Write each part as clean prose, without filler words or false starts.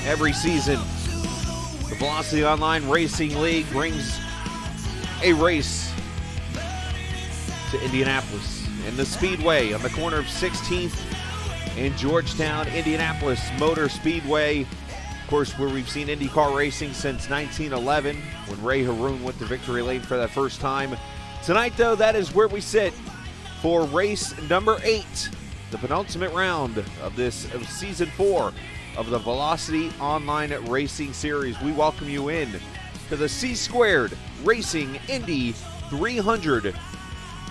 Every season, the Velocity Online Racing League brings a race to Indianapolis in the Speedway on the corner of 16th and Georgetown. Indianapolis Motor Speedway, of course, where we've seen IndyCar racing since 1911 when Ray Haroon went to victory lane for that first time. Tonight, though, that is where we sit for race number 8, the penultimate round of this of season 4 of the Velocity Online Racing Series. We welcome you in to the C-Squared Racing Indy 300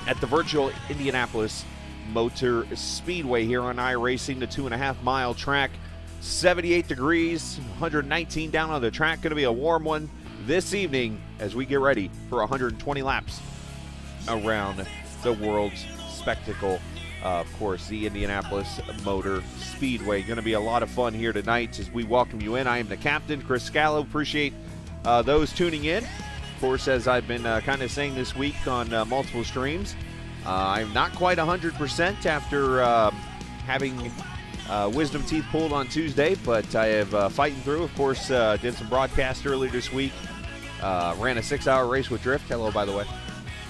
at the virtual Indianapolis Motor Speedway here on iRacing, the 2.5-mile track. 78 degrees, 119 down on the track. Going to be a warm one this evening as we get ready for 120 laps around the world's spectacle. Of course, the Indianapolis Motor Speedway. Going to be a lot of fun here tonight as we welcome you in. I am the captain, Chris Scallo. Appreciate those tuning in. Of course, as I've been kind of saying this week on multiple streams, I'm not quite 100% after having wisdom teeth pulled on Tuesday, but I have fighting through. Of course, did some broadcasts earlier this week. Ran a 6-hour race with Drift. Hello, by the way.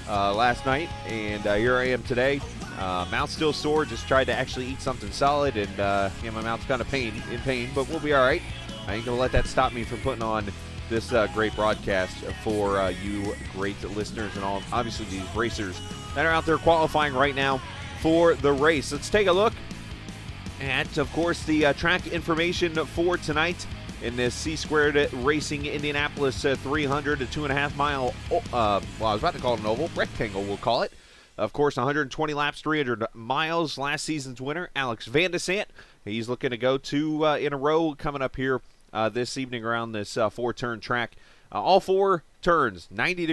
Last night, and here I am today. Mouth still sore, just tried to actually eat something solid, and my mouth's kind of in pain, but we'll be all right. I ain't going to let that stop me from putting on this great broadcast for you great listeners and all, obviously, these racers that are out there qualifying right now for the race. Let's take a look at, of course, the track information for tonight in this C-Squared Racing Indianapolis 300, a 2.5-mile, well, I was about to call it an oval, rectangle we'll call it. Of course, 120 laps, 300 miles. Last season's winner, Alex Van de Sant. He's looking to go 2 in a row coming up here this evening around this 4-turn track. All 4 turns, 90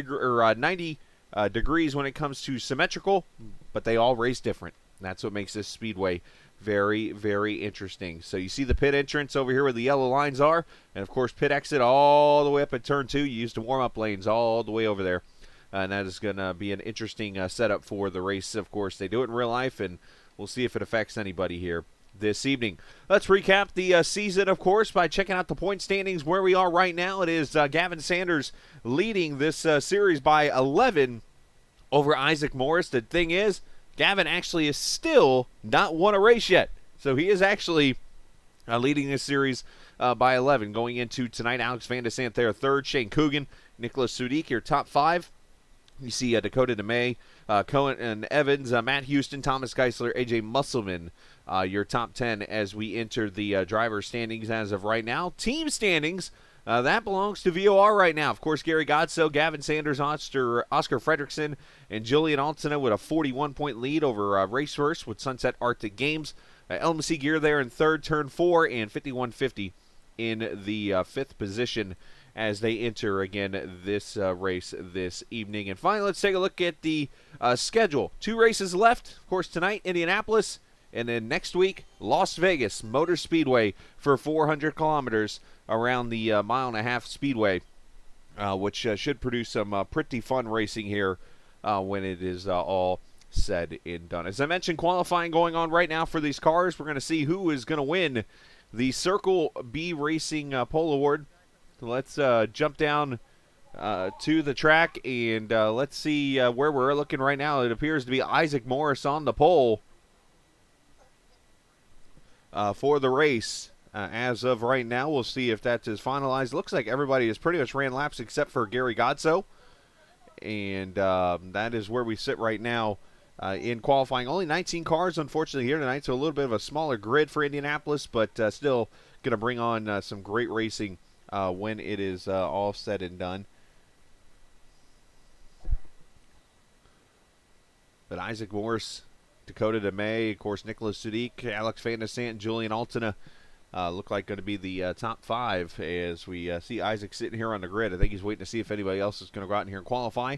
degrees when it comes to symmetrical, but they all race different. That's what makes this speedway very, very interesting. So you see the pit entrance over here where the yellow lines are, and of course pit exit all the way up at turn 2. You use the warm-up lanes all the way over there. And that is going to be an interesting setup for the race. Of course, they do it in real life, and we'll see if it affects anybody here this evening. Let's recap the season, of course, by checking out the point standings where we are right now. It is Gavin Sanders leading this series by 11 over Isaac Morris. The thing is, Gavin actually is still not won a race yet. So he is actually leading this series by 11. Going into tonight, Alex Van de Sant there, 3rd. Shane Coogan, Nicholas Sudik, your top 5. You see Dakota DeMay, Cohen and Evans, Matt Houston, Thomas Geisler, AJ Musselman, your top 10 as we enter the driver standings as of right now. Team standings, that belongs to VOR right now. Of course, Gary Godso, Gavin Sanders, Oscar Fredrickson, and Julian Altena with a 41-point lead over Raceverse with Sunset Arctic Games. LMC Gear there in 3rd, turn 4, and 5150 in the 5th position as they enter again this race this evening. And finally, let's take a look at the schedule. 2 races left. Of course, tonight, Indianapolis, and then next week, Las Vegas Motor Speedway for 400 kilometers around the mile-and-a-half speedway, which should produce some pretty fun racing here when it is all said and done. As I mentioned, qualifying going on right now for these cars. We're going to see who is going to win the Circle B Racing Pole Award. Let's jump down to the track, and let's see where we're looking right now. It appears to be Isaac Morris on the pole for the race. As of right now, we'll see if that is finalized. Looks like everybody has pretty much ran laps except for Gary Godso, and that is where we sit right now in qualifying. Only 19 cars, unfortunately, here tonight, so a little bit of a smaller grid for Indianapolis, but still going to bring on some great racing when it is all said and done. But Isaac Morse, Dakota DeMay, of course, Nicholas Sadiq, Alex Van der Sant, Julian Altina look like going to be the top 5 as we see Isaac sitting here on the grid. I think he's waiting to see if anybody else is going to go out in here and qualify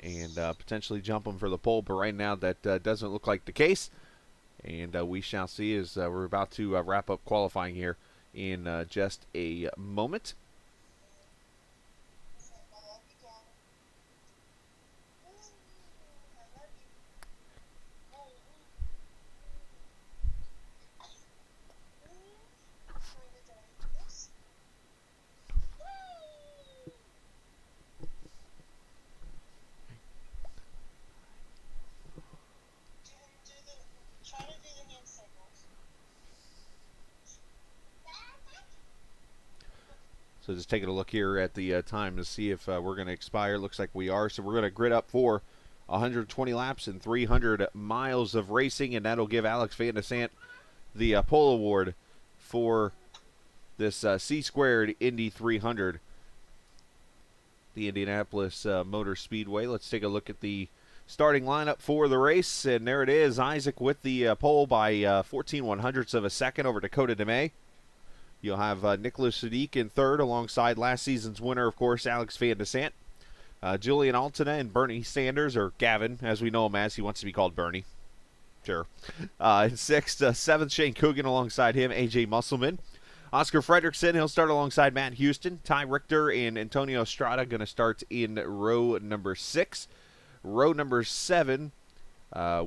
and potentially jump him for the pole. But right now that doesn't look like the case. And we shall see as we're about to wrap up qualifying here in just a moment. So just taking a look here at the time to see if we're going to expire. Looks like we are. So we're going to grid up for 120 laps and 300 miles of racing, and that'll give Alex Van der Sant the pole award for this C-squared Indy 300, the Indianapolis Motor Speedway. Let's take a look at the starting lineup for the race, and there it is. Isaac with the pole by 14 100ths of a second over Dakota DeMay. You'll have Nicholas Sadiq in third alongside last season's winner, of course, Alex Van der Sant. Julian Altina and Bernie Sanders, or Gavin, as we know him as. He wants to be called Bernie. Sure. In sixth, seventh, Shane Coogan alongside him, A.J. Musselman. Oscar Fredrickson, he'll start alongside Matt Houston. Ty Richter and Antonio Estrada going to start in row number 6. Row number 7,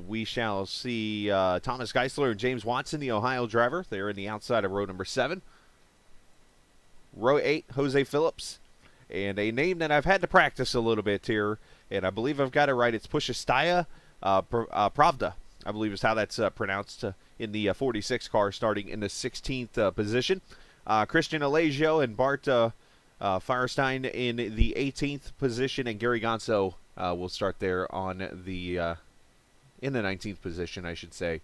we shall see Thomas Geisler and James Watson, the Ohio driver. They're in the outside of row number 7. Row 8, Jose Phillips. And a name that I've had to practice a little bit here, and I believe I've got it right. It's Pushastaya Pravda, I believe is how that's pronounced, in the 46 car, starting in the 16th position. Christian Allegio and Bart Firestein in the 18th position, and Gary Gonzo will start there on the in the 19th position, I should say,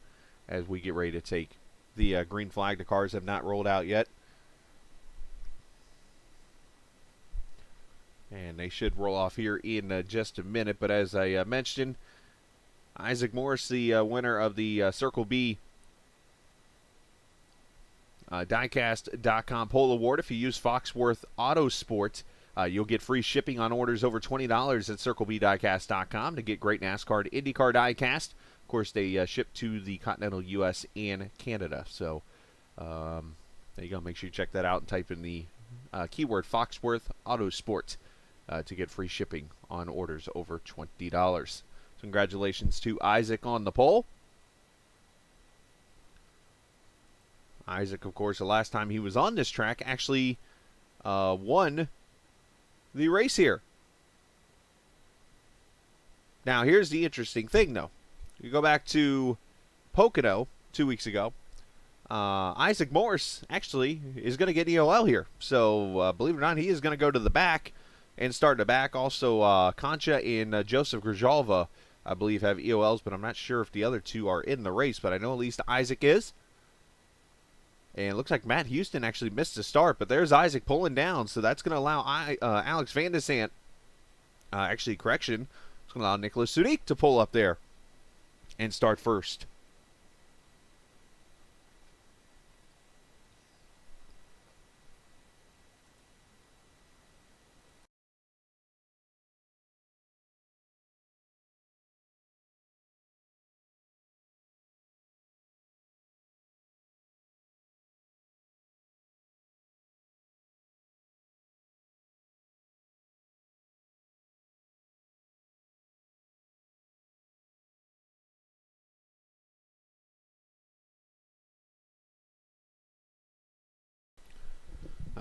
as we get ready to take the green flag. The cars have not rolled out yet, and they should roll off here in just a minute. But as I mentioned, Isaac Morris, the winner of the Circle B Diecast.com Pole Award. If you use Foxworth Autosport, you'll get free shipping on orders over $20 at CircleBDiecast.com to get great NASCAR and IndyCar diecast. Of course, they ship to the continental U.S. and Canada. So there you go. Make sure you check that out and type in the keyword Foxworth Autosport to get free shipping on orders over $20. Congratulations to Isaac on the pole. Isaac, of course, the last time he was on this track, actually won the race here. Now, here's the interesting thing, though. You go back to Pocono 2 weeks ago. Isaac Morris actually is going to get EOL here. So, believe it or not, he is going to go to the back and start the back. Also, Concha and Joseph Grijalva, I believe, have EOLs, but I'm not sure if the other two are in the race. But I know at least Isaac is. And it looks like Matt Houston actually missed the start, but there's Isaac pulling down, so that's going to allow Alex Van der Sant, actually, correction, it's going to allow Nicholas Sadiq to pull up there and start first.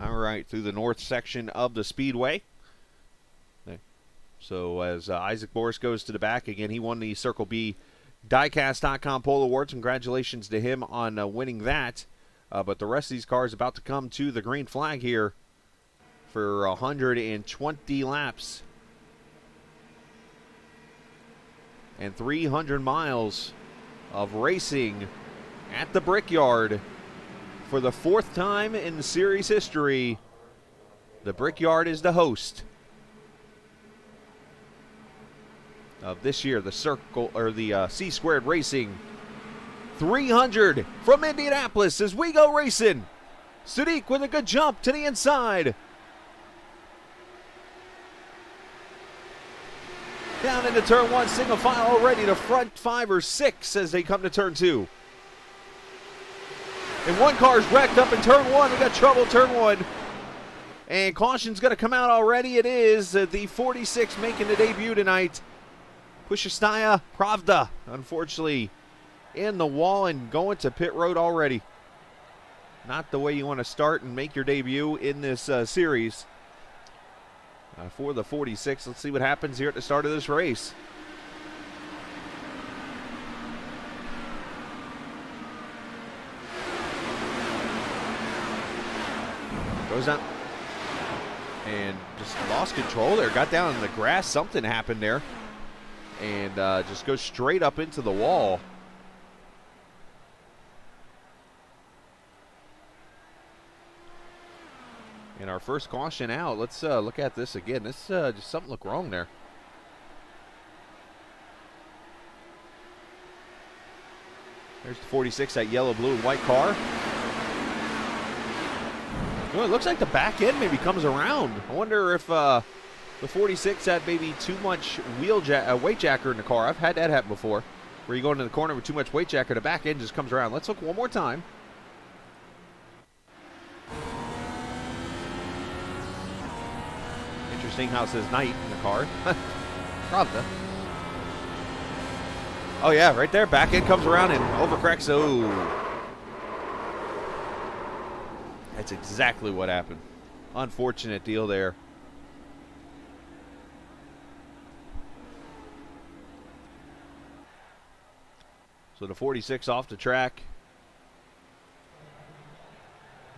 All right, through the north section of the Speedway. So as Isaac Boris goes to the back, again, he won the Circle B Diecast.com Pole Awards. Congratulations to him on winning that. But the rest of these cars about to come to the green flag here for 120 laps. And 300 miles of racing at the Brickyard. For the 4th time in the series history, the Brickyard is the host of this year, the C Squared Racing 300 from Indianapolis as we go racing. Sadiq with a good jump to the inside. Down into turn 1, single file already to front 5 or 6 as they come to turn 2. And one car's wrecked up in turn 1. We got trouble turn 1. And caution's going to come out already. It is the 46 making the debut tonight. Pushastaya Pravda, unfortunately, in the wall and going to pit road already. Not the way you want to start and make your debut in this series. For the 46, let's see what happens here at the start of this race. Goes up and just lost control there. Got down in the grass. Something happened there. And just goes straight up into the wall. And our first caution out. Let's look at this again. This just something looked wrong there. There's the 46, that yellow, blue, and white car. Oh, it looks like the back end maybe comes around. I wonder if the 46 had maybe too much weight jacker in the car. I've had that happen before, where you go into the corner with too much weight jacker, the back end just comes around. Let's look one more time. Interesting how it says night in the car. Pravda. Oh yeah, right there. Back end comes around and overcorrects. Oh. That's exactly what happened. Unfortunate deal there. So the 46 off the track.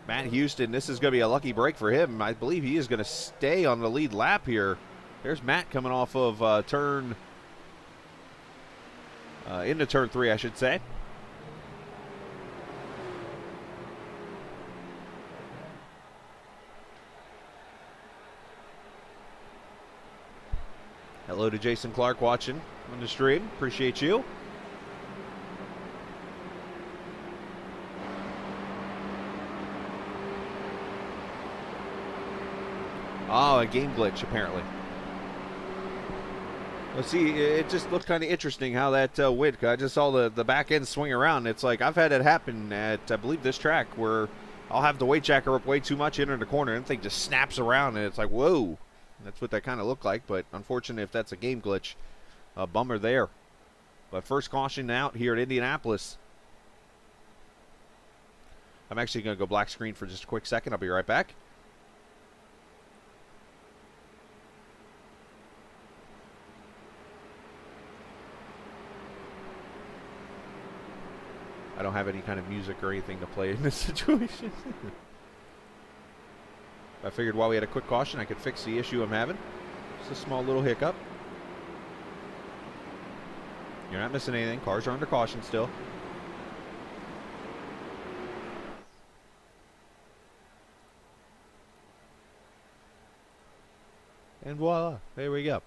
Matt Houston, this is going to be a lucky break for him. I believe he is going to stay on the lead lap here. There's Matt coming off of into turn 3, I should say. Hello to Jason Clark watching on the stream. Appreciate you. Oh, a game glitch, apparently. Let's see, it just looked kind of interesting how that went. I just saw the back end swing around. It's like I've had it happen at, I believe, this track where I'll have the weight jacker up way too much, enter the corner, and the thing just snaps around, and it's like, whoa. That's what that kind of looked like, but unfortunately, if that's a game glitch, a bummer there. But first caution out here at Indianapolis. I'm actually going to go black screen for just a quick second. I'll be right back. I don't have any kind of music or anything to play in this situation. I figured while we had a quick caution, I could fix the issue I'm having. Just a small little hiccup. You're not missing anything. Cars are under caution still. And voila, there we go.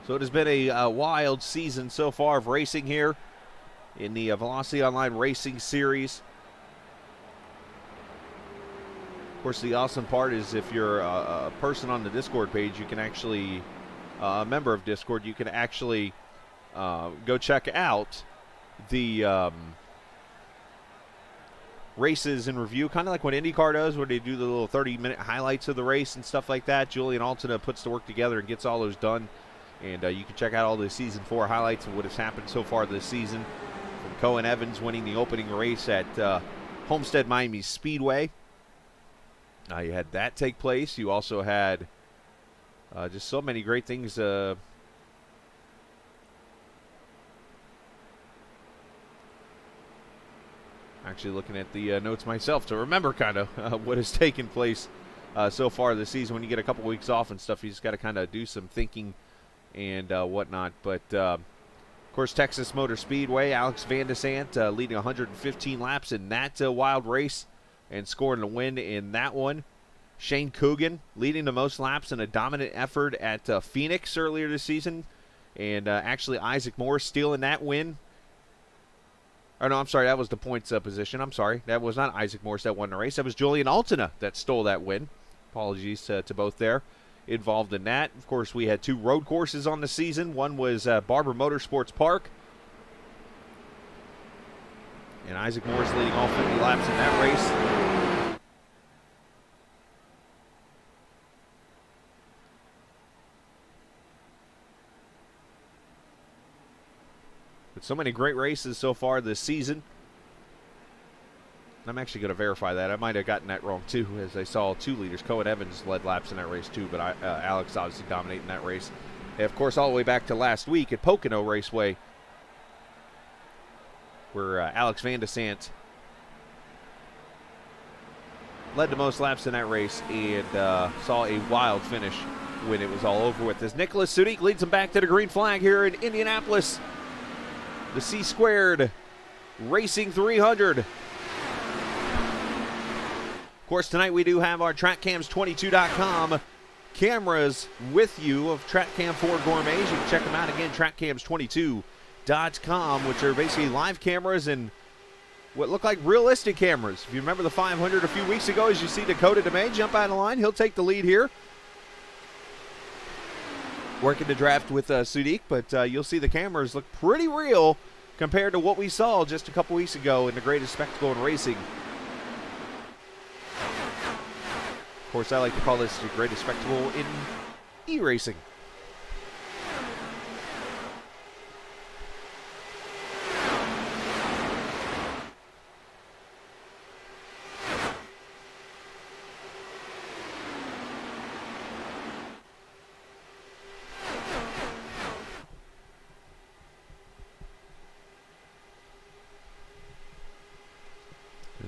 So it has been a wild season so far of racing here in the Velocity Online Racing Series. Of course, the awesome part is if you're a person on the Discord page, you can actually, a member of Discord, you can actually go check out the races in review, kind of like what IndyCar does, where they do the little 30-minute highlights of the race and stuff like that. Julian Altina puts the work together and gets all those done. And you can check out all the Season 4 highlights of what has happened so far this season. From Cohen Evans winning the opening race at Homestead Miami Speedway. You had that take place. You also had just so many great things. Actually looking at the notes myself to remember kind of what has taken place so far this season. When you get a couple weeks off and stuff, you just got to kind of do some thinking and whatnot. But, of course, Texas Motor Speedway, Alex Van de Sant leading 115 laps in that wild race and scoring the win in that one. Shane Coogan leading the most laps in a dominant effort at Phoenix earlier this season. And actually Isaac Morris stealing that win. Oh, no, I'm sorry, that was the points position. I'm sorry, that was not Isaac Morris that won the race. That was Julian Altina that stole that win. Apologies to both there involved in that. Of course, we had 2 road courses on the season. One was Barber Motorsports Park. And Isaac Morris leading all 50 laps in that race. But so many great races so far this season. I'm actually going to verify that. I might have gotten that wrong, too, as I saw 2 leaders. Cohen Evans led laps in that race, too, but Alex obviously dominating that race. And, of course, all the way back to last week at Pocono Raceway, where Alex Van de Sant led the most laps in that race and saw a wild finish when it was all over with. As Nicholas Sudik leads him back to the green flag here in Indianapolis. The C-Squared Racing 300. Of course, tonight we do have our TrackCams22.com cameras with you of TrackCam 4 Gourmets. You can check them out again, TrackCams22.com, which are basically live cameras and what look like realistic cameras. If you remember the 500 a few weeks ago, as you see Dakota DeMay jump out of line, he'll take the lead here. Working the draft with Sudik, but you'll see the cameras look pretty real compared to what we saw just a couple weeks ago in the greatest spectacle in racing. Of course, I like to call this the greatest spectacle in e-racing.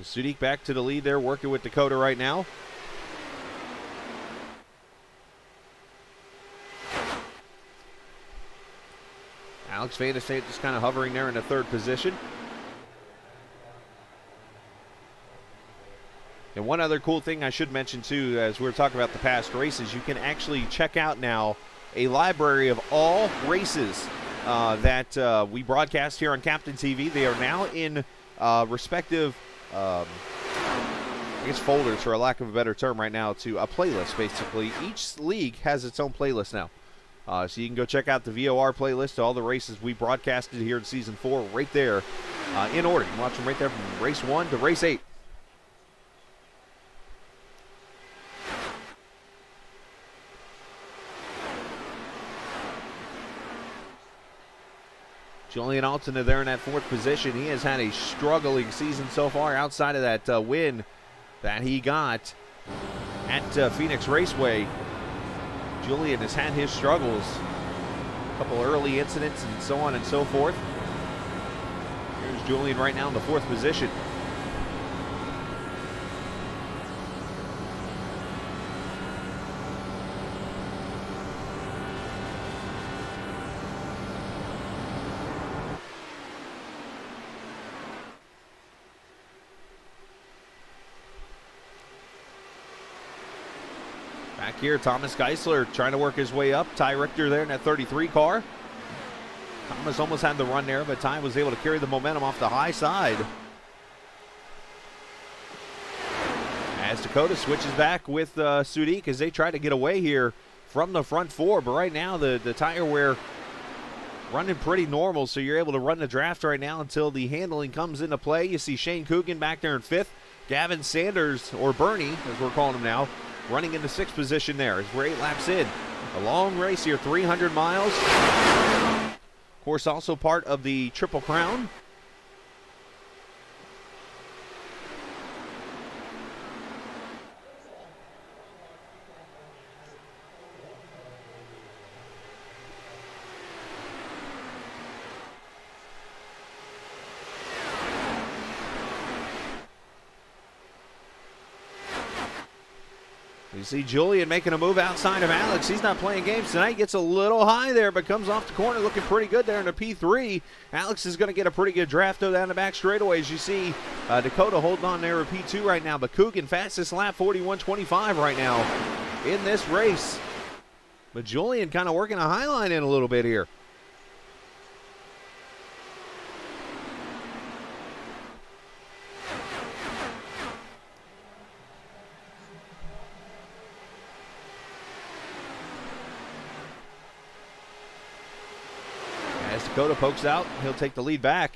Sudik back to the lead there, working with Dakota right now. Alex Van de Sant just kind of hovering there in the 3rd position. And one other cool thing I should mention too, as we were talking about the past races, you can actually check out now a library of all races that we broadcast here on Captain TV. They are now in respective I guess folders, for a lack of a better term right now, to a playlist basically. Each league has its own playlist now. So you can go check out the VOR playlist to all the races we broadcasted here in Season 4 right there in order. You can watch them right there from race 1 to race 8. Julian Altina there in that 4th position. He has had a struggling season so far outside of that win that he got at Phoenix Raceway. Julian has had his struggles. A couple early incidents and so on and so forth. Here's Julian right now in the 4th position. Back here, Thomas Geisler trying to work his way up. Ty Richter there in that 33 car. Thomas almost had the run there, but Ty was able to carry the momentum off the high side. As Dakota switches back with Sudik as they try to get away here from the front 4. But right now, the tire wear running pretty normal, so you're able to run the draft right now until the handling comes into play. You see Shane Coogan back there in 5th. Gavin Sanders, or Bernie, as we're calling him now, running in the 6th position there as we're 8 laps in. A long race here, 300 miles. Of course, also part of the Triple Crown. You see Julian making a move outside of Alex. He's not playing games tonight. Gets a little high there, but comes off the corner looking pretty good there in the P3. Alex is going to get a pretty good draft, though, down the back straightaways. You see Dakota holding on there at P2 right now, but Coogan fastest lap, 41.25 right now in this race. But Julian kind of working a high line in a little bit here. Dakota pokes out, he'll take the lead back.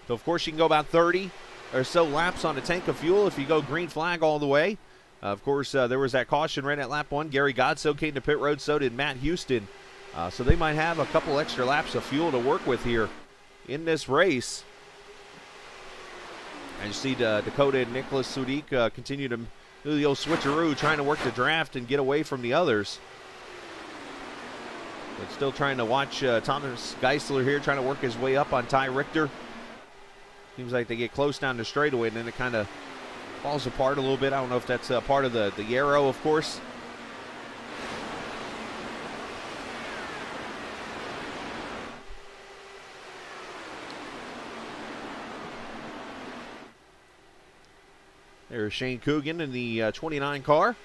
So, of course, you can go about 30 or so laps on a tank of fuel if you go green flag all the way. Of course, there was that caution right at lap 1. Gary Godso came to pit road, so did Matt Houston. So they might have a couple extra laps of fuel to work with here in this race. And you see Dakota and Nicholas Sudik continue to do the old switcheroo, trying to work the draft and get away from the others. But still trying to watch Thomas Geisler here, trying to work his way up on Ty Richter. Seems like they get close down the straightaway, and then it kind of falls apart a little bit. I don't know if that's part of the arrow, of course. There's Shane Coogan in the 29 car.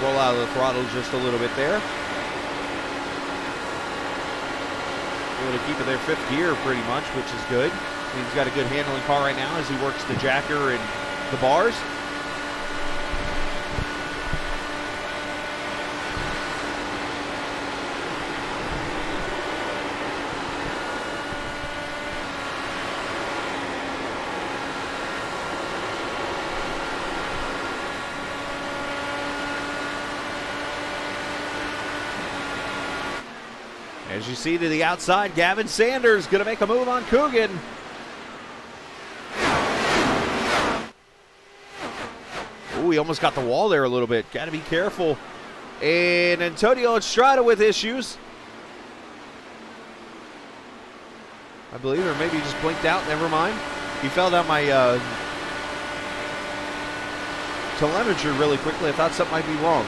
Roll out of the throttle just a little bit there. Able to keep it there 5th gear pretty much, which is good. He's got a good handling car right now as he works the jacker and the bars. As you see to the outside, Gavin Sanders going to make a move on Coogan. Ooh, he almost got the wall there a little bit. Got to be careful. And Antonio Estrada with issues, I believe, or maybe he just blinked out. Never mind. He fell down my telemetry really quickly. I thought something might be wrong.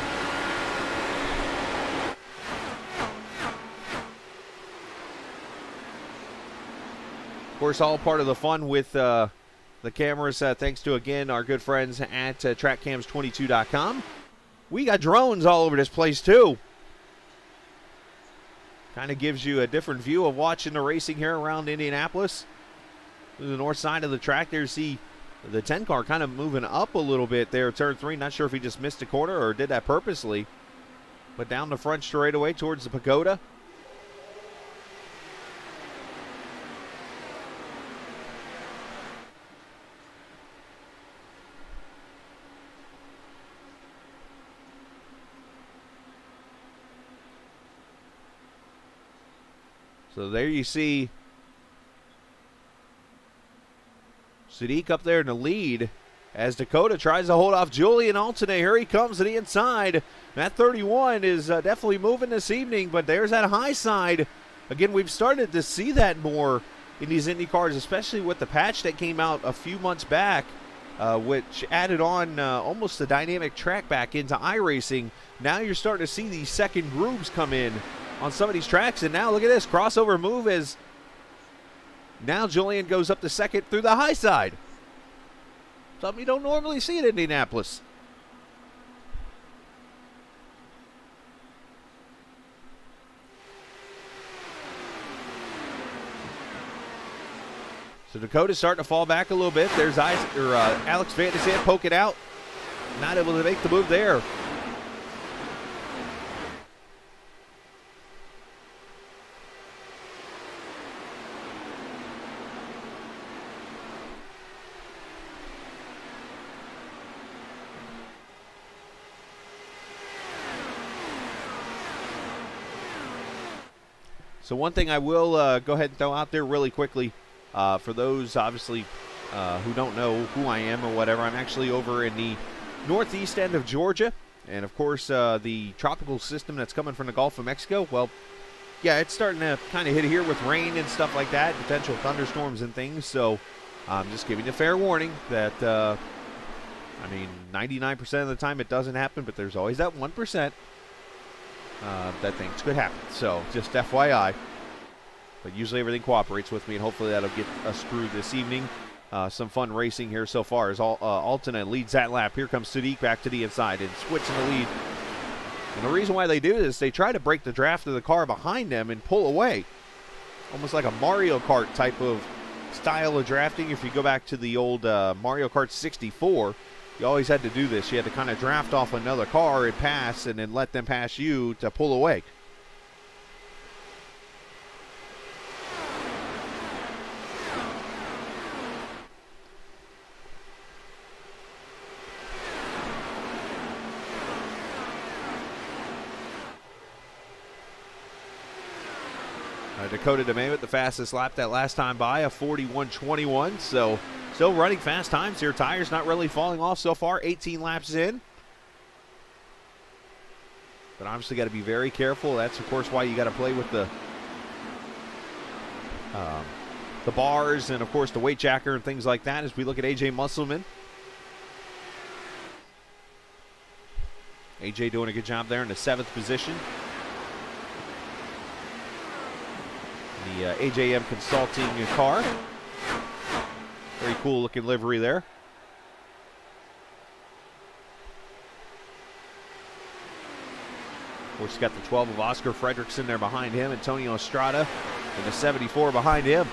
Of course, all part of the fun with the cameras, thanks to, again, our good friends at TrackCams22.com. We got drones all over this place, too. Kind of gives you a different view of watching the racing here around Indianapolis. To the north side of the track there, you see the 10 car kind of moving up a little bit there, turn 3. Not sure if he just missed a corner or did that purposely. But down the front straightaway towards the pagoda. So there you see Sadiq up there in the lead as Dakota tries to hold off Julian Alternate. Here he comes to the inside. That 31 is definitely moving this evening, but there's that high side. Again, we've started to see that more in these Indy cars, especially with the patch that came out a few months back, which added on almost the dynamic track back into iRacing. Now you're starting to see these second grooves come in on some of these tracks, and now look at this crossover move as now Julian goes up to second through the high side. Something you don't normally see in Indianapolis. So Dakota's starting to fall back a little bit. There's Alex Van de Sande poke it out. Not able to make the move there. So one thing I will go ahead and throw out there really quickly, for those obviously who don't know who I am or whatever, I'm actually over in the northeast end of Georgia. And of course, the tropical system that's coming from the Gulf of Mexico, well, yeah, it's starting to kind of hit here with rain and stuff like that, potential thunderstorms and things. So I'm just giving you a fair warning that, 99% of the time it doesn't happen, but there's always that 1%. That things could happen. So just FYI. But usually everything cooperates with me, and hopefully that'll get us through this evening. Some fun racing here so far as Altena leads that lap. Here comes Sadiq back to the inside and switching the lead. And the reason why they do this, they try to break the draft of the car behind them and pull away. Almost like a Mario Kart type of style of drafting. If you go back to the old Mario Kart 64, you always had to do this. You had to kind of draft off another car and pass, and then let them pass you to pull away. Dakota DeMay with the fastest lap that last time by, a 41.21. So still running fast times here. Tires not really falling off so far. 18 laps in. But obviously got to be very careful. That's, of course, why you got to play with the bars and, of course, the weight jacker and things like that as we look at A.J. Musselman. A.J. doing a good job there in the 7th position. The AJM Consulting car. Very cool looking livery there. Of course, he's got the 12 of Oscar Fredrickson there behind him. Antonio Estrada and the 74 behind him.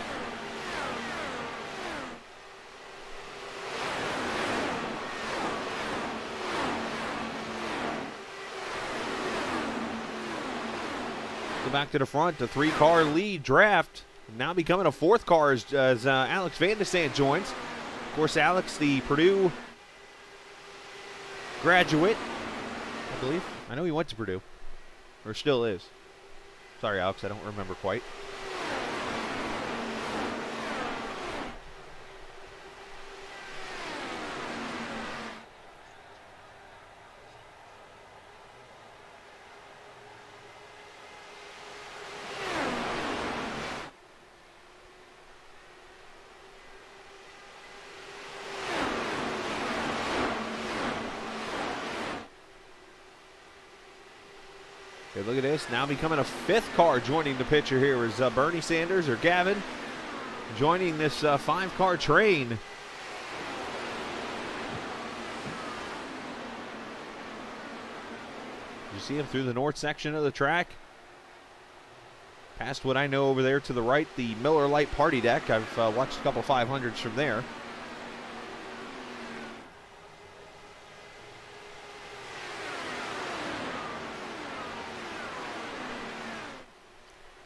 Back to the front, the 3-car lead draft now becoming a 4th car as Alex Van de Sande joins. Of course, Alex, the Purdue graduate, I believe. I know he went to Purdue, or still is. Sorry, Alex, I don't remember quite. Okay, look at this. Now becoming a 5th car joining the picture here is Bernie Sanders or Gavin joining this 5-car train. You see him through the north section of the track. Past what I know over there to the right, the Miller Lite Party Deck. I've watched a couple 500s from there.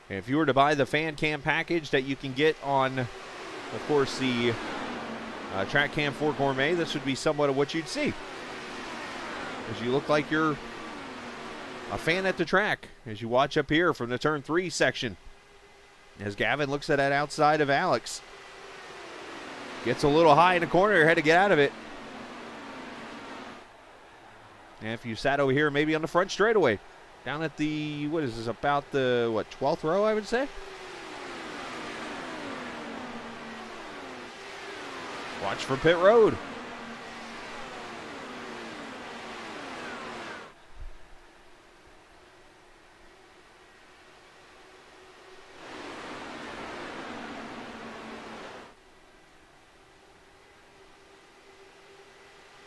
And if you were to buy the fan cam package that you can get on, of course, the Track Cam 4 Gourmet, this would be somewhat of what you'd see. As you look like you're a fan at the track as you watch up here from the turn 3 section. As Gavin looks at that outside of Alex. Gets a little high in the corner, had to get out of it. And if you sat over here, maybe on the front straightaway. Down at the, what is this, about the, 12th row, I would say? Watch for pit road.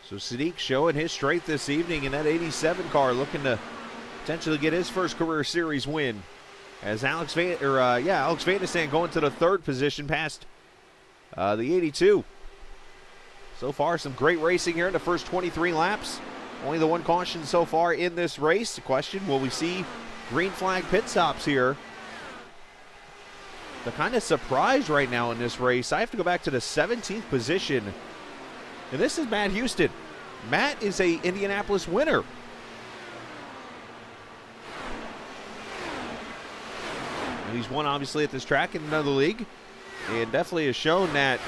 So Sadiq showing his strength this evening in that 87 car, looking to potentially get his first career series win. As Alex Van de Sande going to the 3rd position past the 82. So far, some great racing here in the first 23 laps. Only the one caution so far in this race. The question, will we see green flag pit stops here? The kind of surprise right now in this race, I have to go back to the 17th position. And this is Matt Houston. Matt is a Indianapolis winner. And he's won, obviously, at this track in another league. And definitely has shown that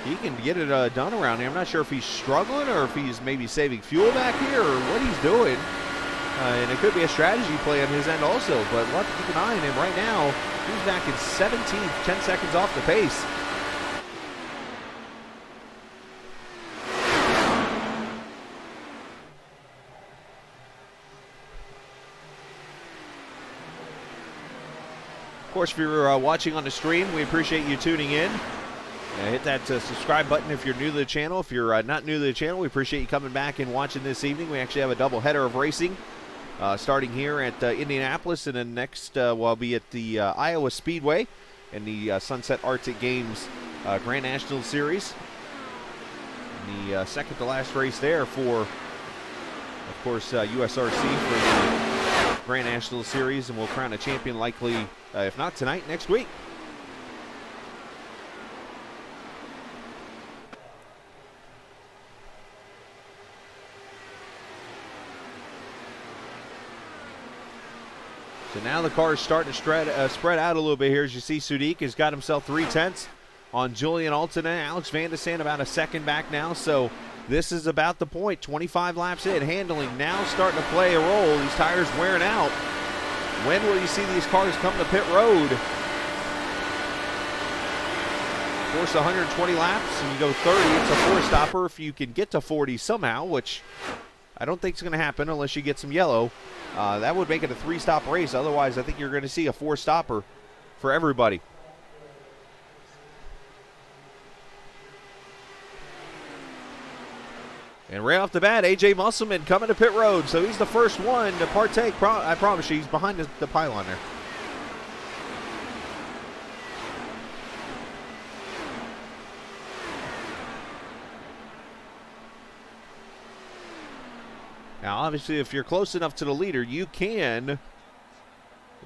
he can get it done around here. I'm not sure if he's struggling or if he's maybe saving fuel back here or what he's doing. And it could be a strategy play on his end also, but we'll have to keep an eye on him. Right now, he's back in 17th, 10 seconds off the pace. Of course, if you're watching on the stream, we appreciate you tuning in. Hit that subscribe button if you're new to the channel. If you're not new to the channel, we appreciate you coming back and watching this evening. We actually have a double header of racing starting here at Indianapolis, and then next we'll be at the Iowa Speedway and the Sunset Arctic Games Grand National Series. And the second to last race there for, of course, USRC for the Grand National Series, and we'll crown a champion likely, if not tonight, next week. So now the car is starting to spread out a little bit here. As you see, Sudik has got himself 3/10 on Julian Altonen. Alex Van de Sande about a second back now. So this is about the point. 25 laps in. Handling now starting to play a role. These tires wearing out. When will you see these cars come to pit road? Of course, 120 laps and you go 30. It's a four-stopper if you can get to 40 somehow, which I don't think is going to happen unless you get some yellow. That would make it a three-stop race. Otherwise, I think you're going to see a four-stopper for everybody. And right off the bat, A.J. Musselman coming to pit road. So he's the first one to partake. I promise you, he's behind the pylon there. Now, obviously, if you're close enough to the leader, you can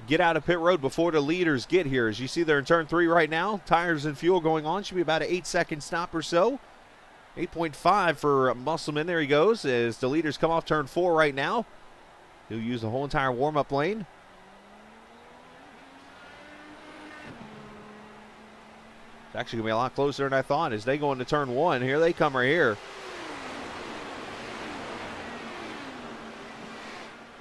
get out of pit road before the leaders get here. As you see, they're in turn 3 right now. Tires and fuel going on. Should be about an 8-second stop or so. 8.5 for Musselman. There he goes as the leaders come off turn 4 right now. He'll use the whole entire warm-up lane. It's actually going to be a lot closer than I thought as they go into turn 1. Here they come right here.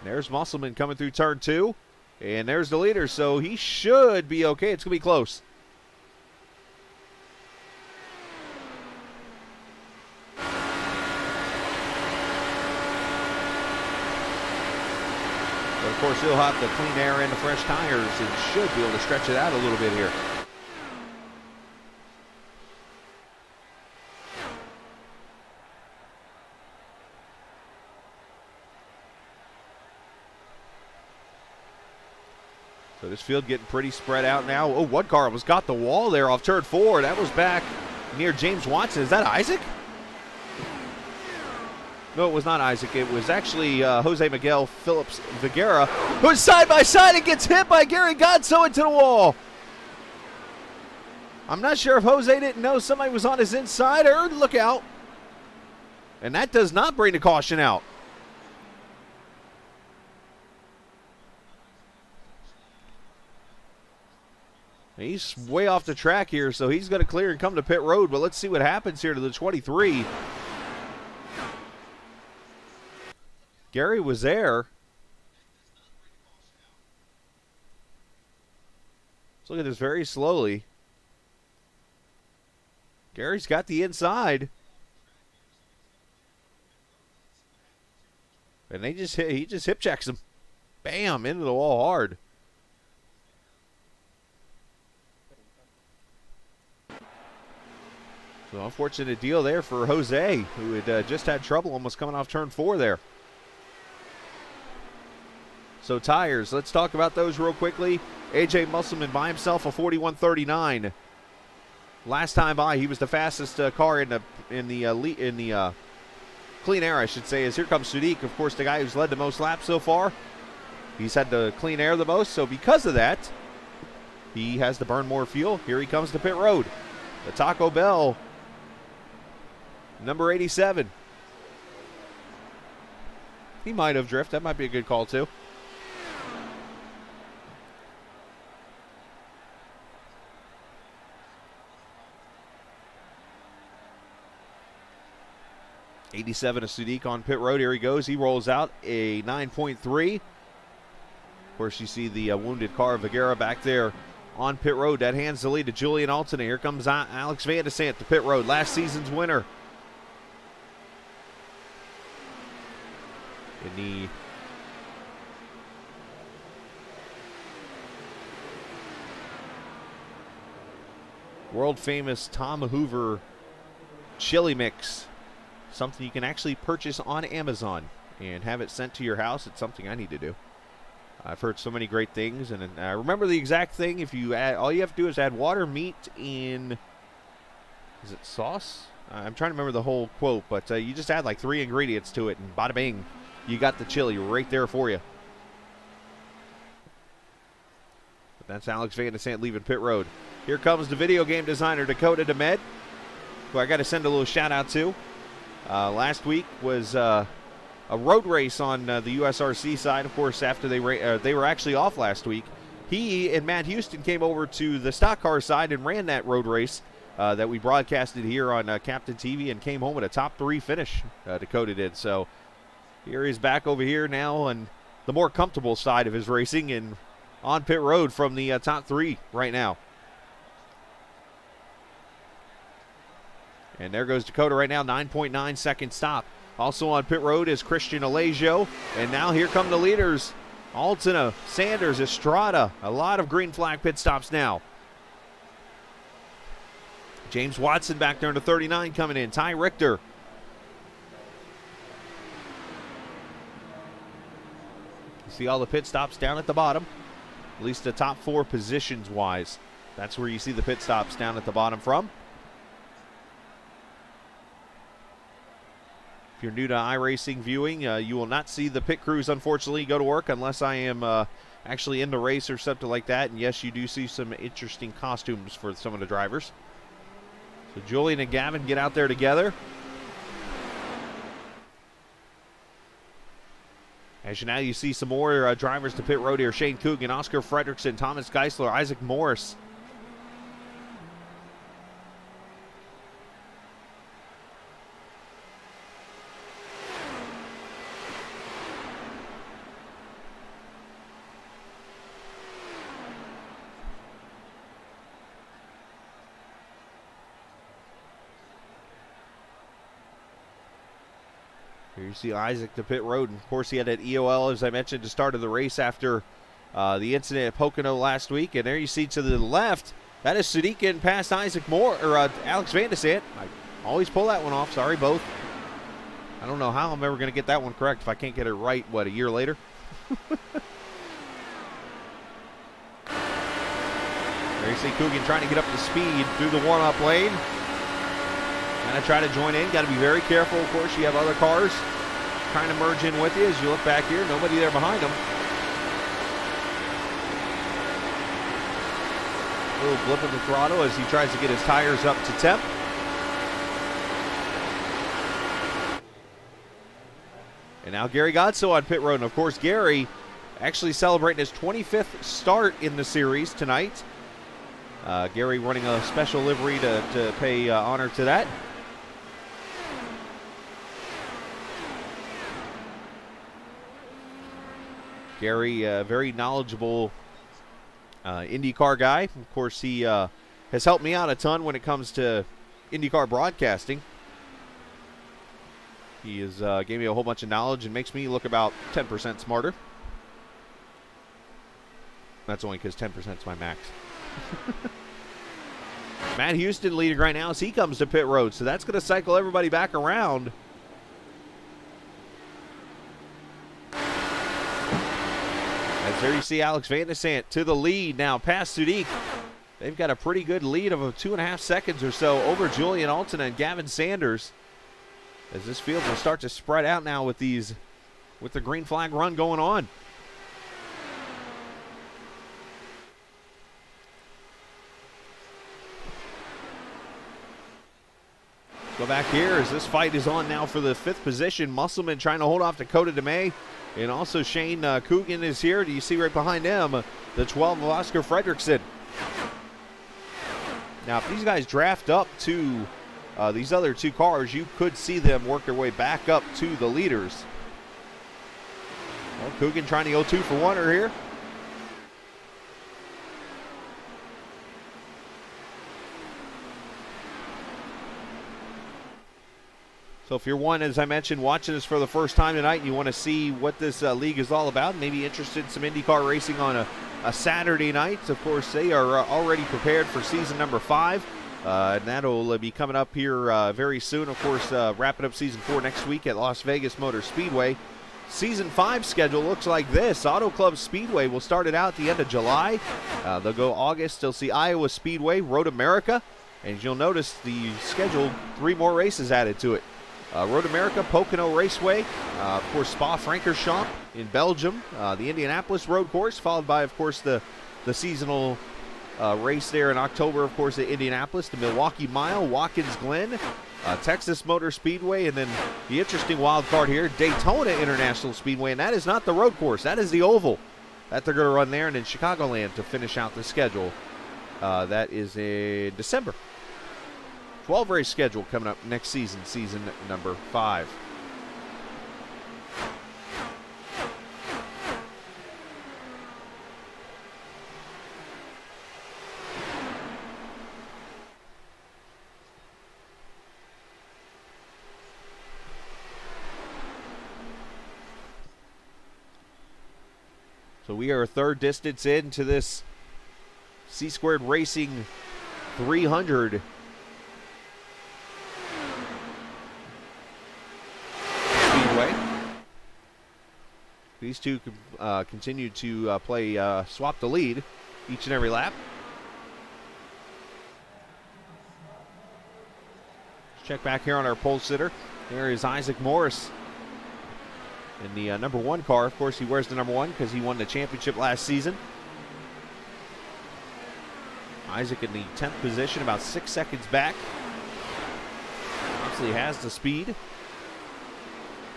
There's Musselman coming through turn 2. And there's the leader, so he should be okay. It's going to be close. But of course, he'll have the clean air and the fresh tires and should be able to stretch it out a little bit here. So this field getting pretty spread out now. Oh, one car almost got the wall there off turn 4. That was back near James Watson. Is that Isaac? No, it was not Isaac. It was actually Jose Miguel Phillips Viguera, who's side by side and gets hit by Gary Godso into the wall. I'm not sure if Jose didn't know somebody was on his inside or look out. And that does not bring the caution out. He's way off the track here, so he's going to clear and come to pit road. But let's see what happens here to the 23. Gary was there. Let's look at this very slowly. Gary's got the inside. And he just hip checks him. Bam, into the wall hard. So unfortunate deal there for Jose, who had just had trouble almost coming off turn 4 there. So tires, let's talk about those real quickly. A.J. Musselman by himself, a 41.39. last time by, he was the fastest car in the clean air, I should say. As here comes Sadiq, of course, the guy who's led the most laps so far. He's had the clean air the most, so because of that, he has to burn more fuel. Here he comes to pit road. The Taco Bell, number 87. He might have drift. That might be a good call, too. '87 of Sadiq on pit road. Here he goes. He rolls out a 9.3. Of course, you see the wounded car of Vigera back there on pit road. That hands the lead to Julian Altena. Here comes Alex Van de Sant to pit road. Last season's winner. In the world famous Tom Hoover chili mix. Something you can actually purchase on Amazon and have it sent to your house. It's something I need to do. I've heard so many great things, and I remember the exact thing. If you add, all you have to do is add water, meat, in, is it sauce? I'm trying to remember the whole quote, but you just add like 3 ingredients to it, and bada bing, you got the chili right there for you. But that's Alex Van de Sant leaving pit road. Here comes the video game designer Dakota DeMed, who I got to send a little shout out to. Last week was a road race on the USRC side. Of course, after they were actually off last week, he and Matt Houston came over to the stock car side and ran that road race that we broadcasted here on Captain TV and came home with a top 3 finish. Dakota did. So here he's back over here now on the more comfortable side of his racing and on pit road from the top 3 right now. And there goes Dakota right now, 9.9 second stop. Also on pit road is Christian Alejo. And now here come the leaders. Altena, Sanders, Estrada. A lot of green flag pit stops now. James Watson back there into 39 coming in. Ty Richter. You see all the pit stops down at the bottom. At least the top 4 positions wise. That's where you see the pit stops down at the bottom from. If you're new to iRacing viewing, you will not see the pit crews, unfortunately, go to work unless I am actually in the race or something like that. And yes, you do see some interesting costumes for some of the drivers. So Julian and Gavin get out there together. As now you see some more drivers to pit road here. Shane Coogan, Oscar Fredrickson, Thomas Geisler, Isaac Morris. Here you see Isaac to pit road. And of course, he had that EOL, as I mentioned, to start of the race after the incident at Pocono last week. And there you see to the left, that is Sadiq getting past Isaac Moore, or Alex Van de Sant. I always pull that one off. Sorry, both. I don't know how I'm ever going to get that one correct if I can't get it right, what, a year later? There you see Coogan trying to get up to speed through the warm-up lane. Kind of try to join in. Got to be very careful. Of course, you have other cars trying to merge in with you. As you look back here, nobody there behind them. A little blip of the throttle as he tries to get his tires up to temp. And now Gary Godso on pit road. And of course, Gary actually celebrating his 25th start in the series tonight. Gary running a special livery to pay honor to that. Gary, very knowledgeable IndyCar guy. Of course, he has helped me out a ton when it comes to IndyCar broadcasting. He has gave me a whole bunch of knowledge and makes me look about 10% smarter. That's only because 10% is my max. Matt Houston leading right now as he comes to pit road, so that's going to cycle everybody back around. As there you see Alex Van de Sant to the lead now, past Sadiq. They've got a pretty good lead of 2.5 seconds or so over Julian Alton and Gavin Sanders, as this field will start to spread out now with the green flag run going on. Go back here as this fight is on now for the 5th position. Musselman trying to hold off Dakota DeMay. And also Shane Coogan is here. Do you see right behind him the 12 of Oscar Fredrickson? Now, if these guys draft up to these other 2 cars, you could see them work their way back up to the leaders. Well, Coogan trying to go 2 for 1 here. So if you're one, as I mentioned, watching this for the first time tonight and you want to see what this league is all about, maybe interested in some IndyCar racing on a Saturday night, of course, they are already prepared for season number 5. And that'll be coming up here very soon. Of course, wrapping up season 4 next week at Las Vegas Motor Speedway. Season 5 schedule looks like this. Auto Club Speedway will start it out at the end of July. They'll go August. They'll see Iowa Speedway, Road America. And you'll notice the schedule, 3 more races added to it. Road America, Pocono Raceway, of course, Spa-Francorchamps in Belgium, the Indianapolis Road Course, followed by, of course, the seasonal race there in October, of course, at Indianapolis, the Milwaukee Mile, Watkins Glen, Texas Motor Speedway, and then the interesting wild card here, Daytona International Speedway, and that is not the road course, that is the oval that they're going to run there, and in Chicagoland to finish out the schedule. That is in December. 12 race schedule coming up next season, season number 5. So we are a third distance into this C-Squared Racing 300. These two continue to play swap the lead each and every lap. Let's check back here on our pole sitter. There is Isaac Morris in the number 1 car. Of course, he wears the number 1 because he won the championship last season. Isaac in the 10th position, about 6 seconds back. Obviously has the speed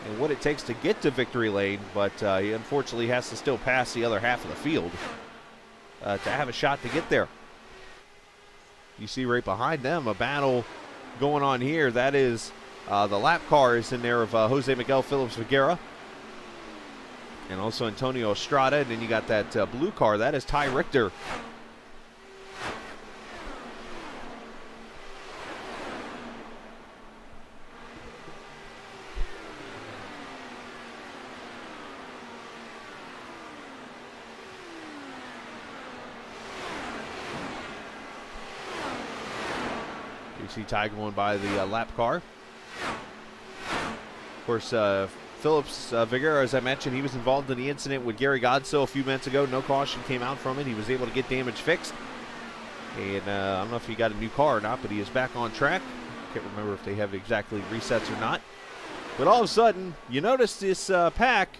and what it takes to get to victory lane, but he unfortunately has to still pass the other half of the field to have a shot to get there. You see right behind them a battle going on here. That is the lap car is in there of Jose Miguel Phillips Figuera and also Antonio Estrada, and then you got that blue car. That is Ty Richter. You see Ty going by the lap car. Of course, Phillips Figuera, as I mentioned, he was involved in the incident with Gary Godso a few minutes ago. No caution came out from it. He was able to get damage fixed. And I don't know if he got a new car or not, but he is back on track. Can't remember if they have exactly resets or not. But all of a sudden, you notice this pack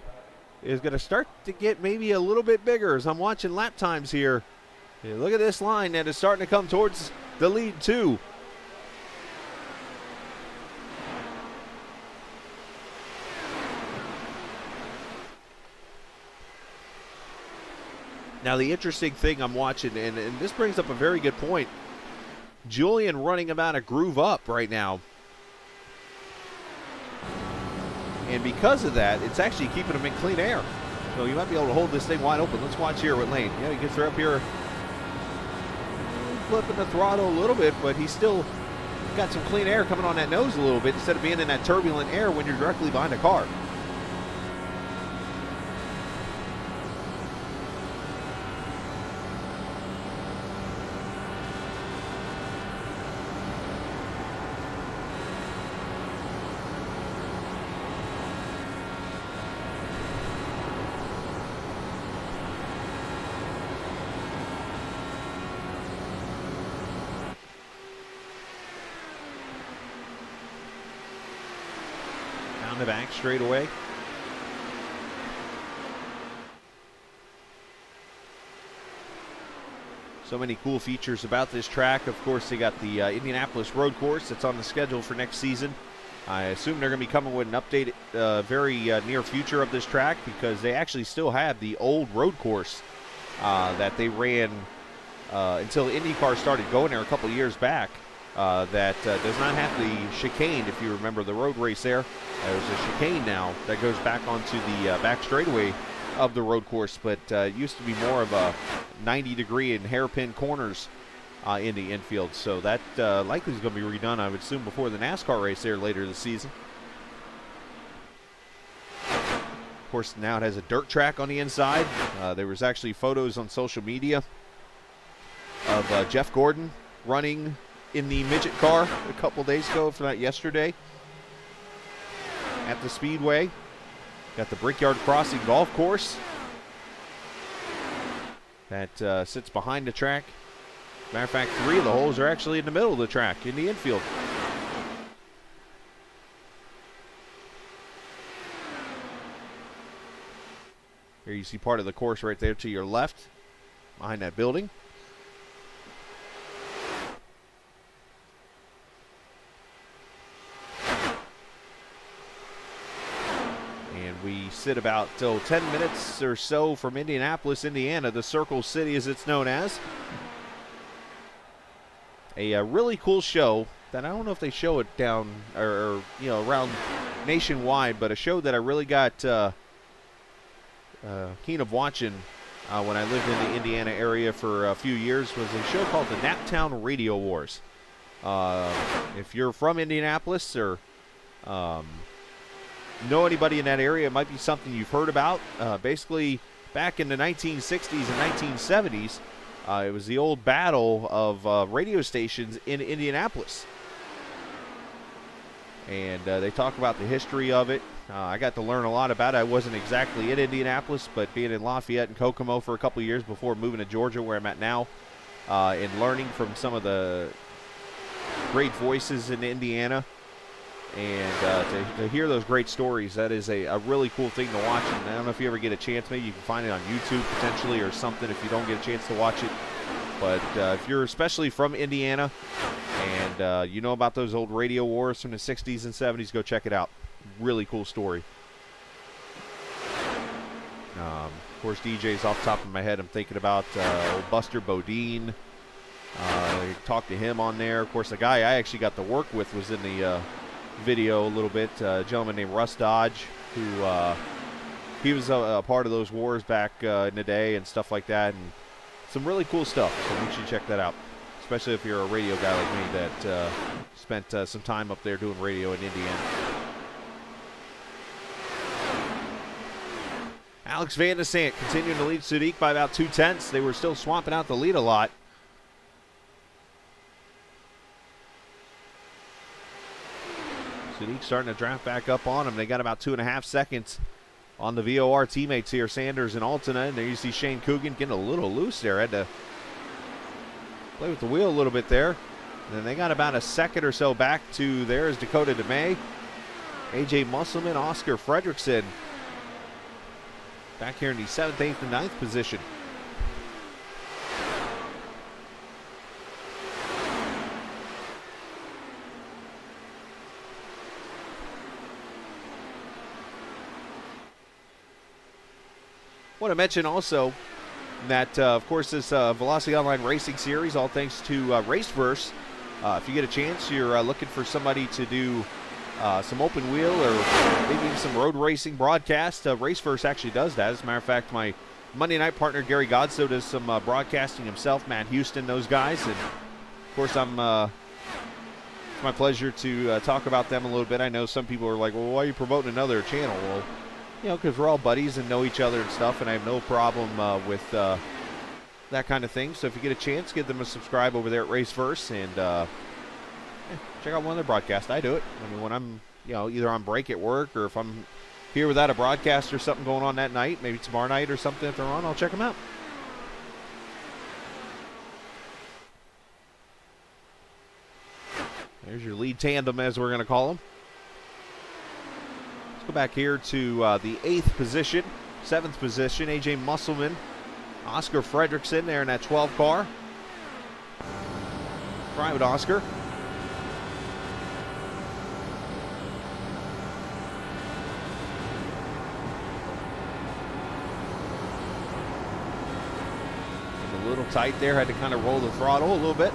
is going to start to get maybe a little bit bigger as I'm watching lap times here. Yeah, look at this line that is starting to come towards the lead too. Now, the interesting thing I'm watching, and this brings up a very good point, Julian running about a groove up right now. And because of that, it's actually keeping him in clean air. So you might be able to hold this thing wide open. Let's watch here with Lane. Yeah, he gets her up here, flipping the throttle a little bit, but he's still got some clean air coming on that nose a little bit instead of being in that turbulent air when you're directly behind a car. the back straightaway. So many cool features about this track. Of course, they got the Indianapolis road course that's on the schedule for next season. I assume they're going to be coming with an update very near future of this track, because they actually still have the old road course that they ran until IndyCar started going there a couple years back. That does not have the chicane, if you remember the road race there. There's a chicane now that goes back onto the back straightaway of the road course, but it used to be more of a 90-degree and hairpin corners in the infield. So that likely is going to be redone, I would assume, before the NASCAR race there later this season. Of course, now it has a dirt track on the inside. There was actually photos on social media of Jeff Gordon running in the midget car a couple days ago, if not yesterday, at the Speedway. Got the Brickyard Crossing golf course that sits behind the track. Matter of fact, 3 of the holes are actually in the middle of the track in the infield. Here you see part of the course right there to your left, behind that building. We sit about 10 minutes or so from Indianapolis, Indiana, the Circle City as it's known as. A really cool show that I don't know if they show it down or you know, around nationwide, but a show that I really got keen of watching when I lived in the Indiana area for a few years was a show called the Naptown Radio Wars. If you're from Indianapolis or know anybody in that area, it might be something you've heard about. Basically, back in the 1960s and 1970s, it was the old battle of radio stations in Indianapolis. And they talk about the history of it. I got to learn a lot about it. I wasn't exactly in Indianapolis, but being in Lafayette and Kokomo for a couple of years before moving to Georgia, where I'm at now, and learning from some of the great voices in Indiana. And to hear those great stories, that is a really cool thing to watch. And I don't know if you ever get a chance, maybe you can find it on YouTube potentially or something if you don't get a chance to watch it. But if you're especially from Indiana and you know about those old radio wars from the 60s and 70s, go check it out. Really cool story. Of course, DJs off the top of my head, I'm thinking about old Buster Bodine. Talked to him on there. Of course, the guy I actually got to work with was in the video a little bit, a gentleman named Russ Dodge, who he was a part of those wars back in the day and stuff like that, and some really cool stuff, so make sure you check that out, especially if you're a radio guy like me that spent some time up there doing radio in Indiana. Alex Van de Sant continuing to lead Sadiq by about 2/10. They were still swamping out the lead a lot. Sadiq starting to draft back up on him. They got about 2.5 seconds on the VOR teammates here, Sanders and Altena. And there you see Shane Coogan getting a little loose there. Had to play with the wheel a little bit there. And then they got about a second or so back to there's Dakota DeMay, AJ Musselman, Oscar Fredrickson. Back here in the 7th, 8th, and 9th position. I want to mention also that, of course, this Velocity Online Racing Series, all thanks to Raceverse. If you get a chance, you're looking for somebody to do some open wheel or maybe some road racing broadcast, Raceverse actually does that. As a matter of fact, my Monday night partner, Gary Godso, does some broadcasting himself. Matt Houston, those guys. And, of course, it's my pleasure to talk about them a little bit. I know some people are like, well, why are you promoting another channel? Well, you know, because we're all buddies and know each other and stuff, and I have no problem with that kind of thing. So if you get a chance, give them a subscribe over there at Raceverse and check out one of their broadcasts. I do it. I mean, when I'm, you know, either on break at work or if I'm here without a broadcast or something going on that night, maybe tomorrow night or something if they're on, I'll check them out. There's your lead tandem, as we're going to call them. Let's go back here to the 8th position, 7th position, A.J. Musselman, Oscar Fredrickson there in that 12 car. Private Oscar. A little tight there, had to kind of roll the throttle a little bit.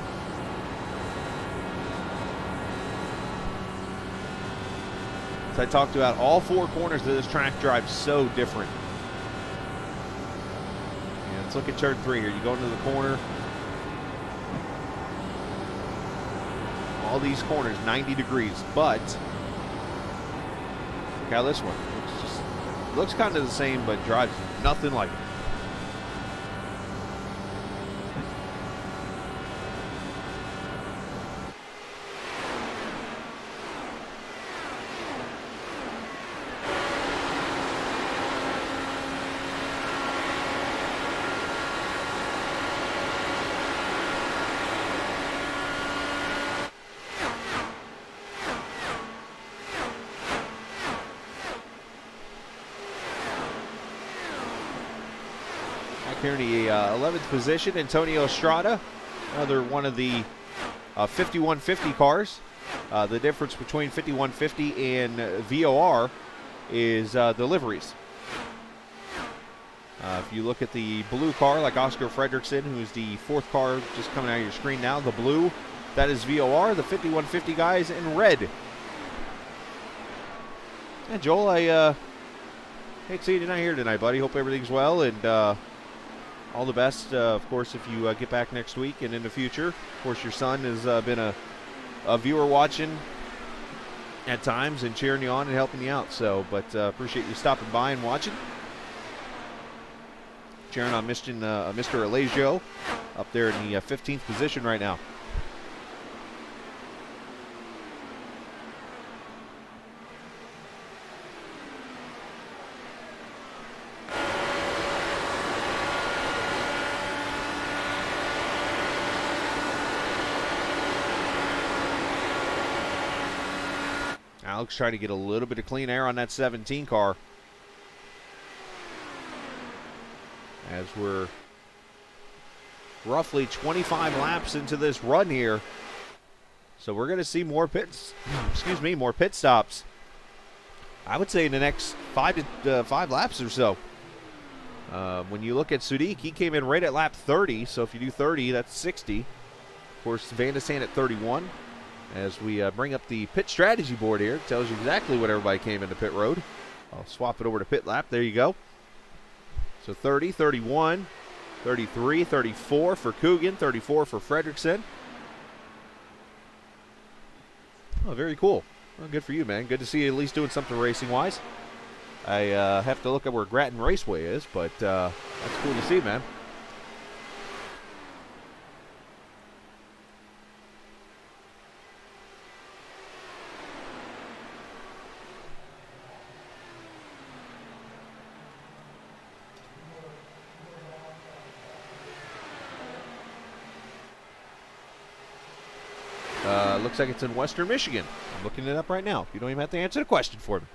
As I talked about, all 4 corners of this track drive so different. And let's look at turn 3 here. You go into the corner. All these corners 90 degrees, but look how this one looks kind of the same, but drives nothing like it. Here in the 11th position, Antonio Estrada, another one of the 5150 cars. The difference between 5150 and VOR is the liveries. If you look at the blue car, like Oscar Fredrickson, who's the 4th car just coming out of your screen now, the blue, that is VOR. The 5150 guys in red. Yeah, Joel, I hate seeing you not here tonight, buddy. Hope everything's well, and all the best, of course, if you get back next week and in the future. Of course, your son has been a viewer watching at times and cheering you on and helping you out. So, but appreciate you stopping by and watching. Cheering on Mr. Alagio up there in the 15th position right now. Alex trying to get a little bit of clean air on that 17 car. As we're roughly 25 laps into this run here. So we're going to see more pit stops. I would say in the next 5 laps or so. When you look at Sudik, he came in right at lap 30. So if you do 30, that's 60. Of course, Van de Sand at 31. As we bring up the pit strategy board here, it tells you exactly what everybody came into pit road. I'll swap it over to pit lap. There you go. So 30, 31, 33, 34 for Coogan, 34 for Fredrickson. Oh, very cool. Well, good for you, man. Good to see you at least doing something racing-wise. I have to look at where Grattan Raceway is, but that's cool to see, man. Looks like it's in Western Michigan. I'm looking it up right now. You don't even have to answer the question for me.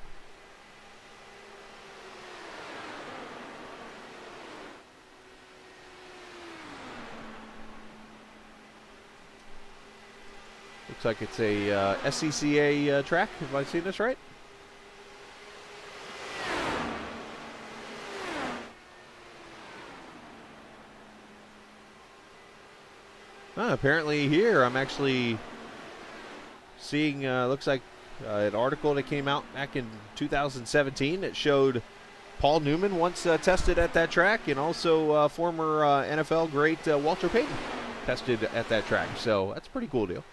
Looks like it's a SCCA track. Have I seen this right? Apparently here I'm actually seeing, looks like an article that came out back in 2017 that showed Paul Newman once tested at that track, and also former NFL great Walter Payton tested at that track. So that's a pretty cool deal.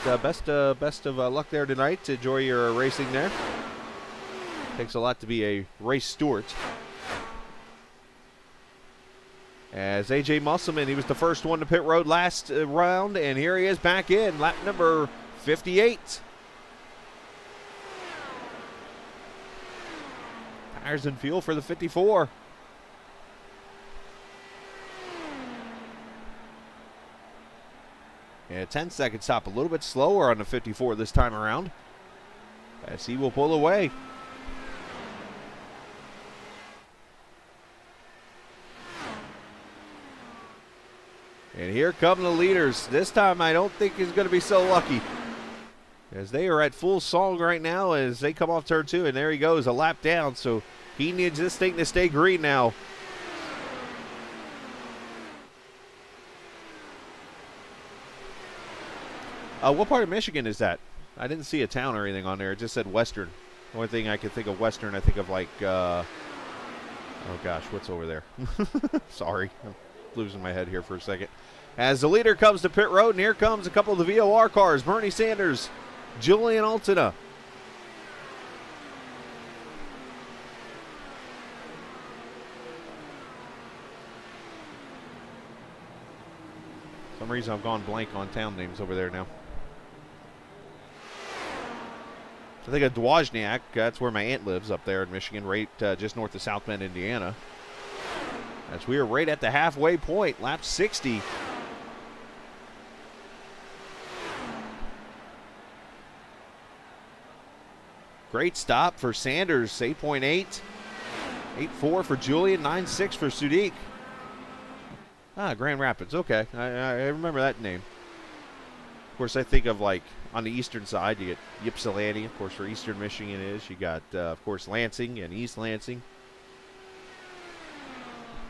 But best of luck there tonight. Enjoy your racing there. Takes a lot to be a race steward. As A.J. Musselman, he was the first one to pit road last round, and here he is back in, lap number 58. Tires and fuel for the 54. And a 10-second stop, a little bit slower on the 54 this time around. as he will pull away. And here come the leaders. This time I don't think he's going to be so lucky, as they are at full song right now as they come off turn 2. And there he goes, a lap down. So he needs this thing to stay green now. What part of Michigan is that? I didn't see a town or anything on there. It just said Western. The only thing I could think of Western, I think of like, oh gosh, what's over there? Sorry, I'm losing my head here for a second. As the leader comes to pit road, and here comes a couple of the VOR cars. Bernie Sanders, Julian Altina. For some reason I've gone blank on town names over there now. I think of Dwozniak, that's where my aunt lives up there in Michigan, right just north of South Bend, Indiana. As we are right at the halfway point, lap 60. Great stop for Sanders, 8.8. 8.4 for Julian, 9.6 for Sudik. Grand Rapids, okay. I remember that name. Of course, I think of like on the eastern side, you get Ypsilanti, of course, for eastern Michigan is. You got, of course, Lansing and East Lansing.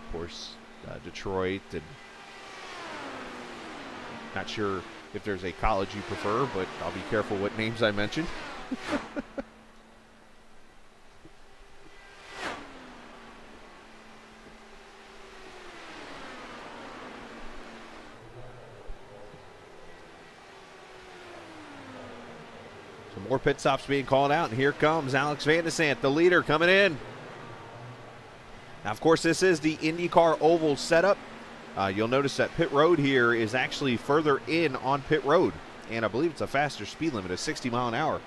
Of course, Detroit. And not sure if there's a college you prefer, but I'll be careful what names I mention. More pit stops being called out, and here comes Alex Van de Sant, the leader, coming in. Now, of course, this is the IndyCar oval setup. You'll notice that pit road here is actually further in on pit road, and I believe it's a faster speed limit of 60 miles an hour.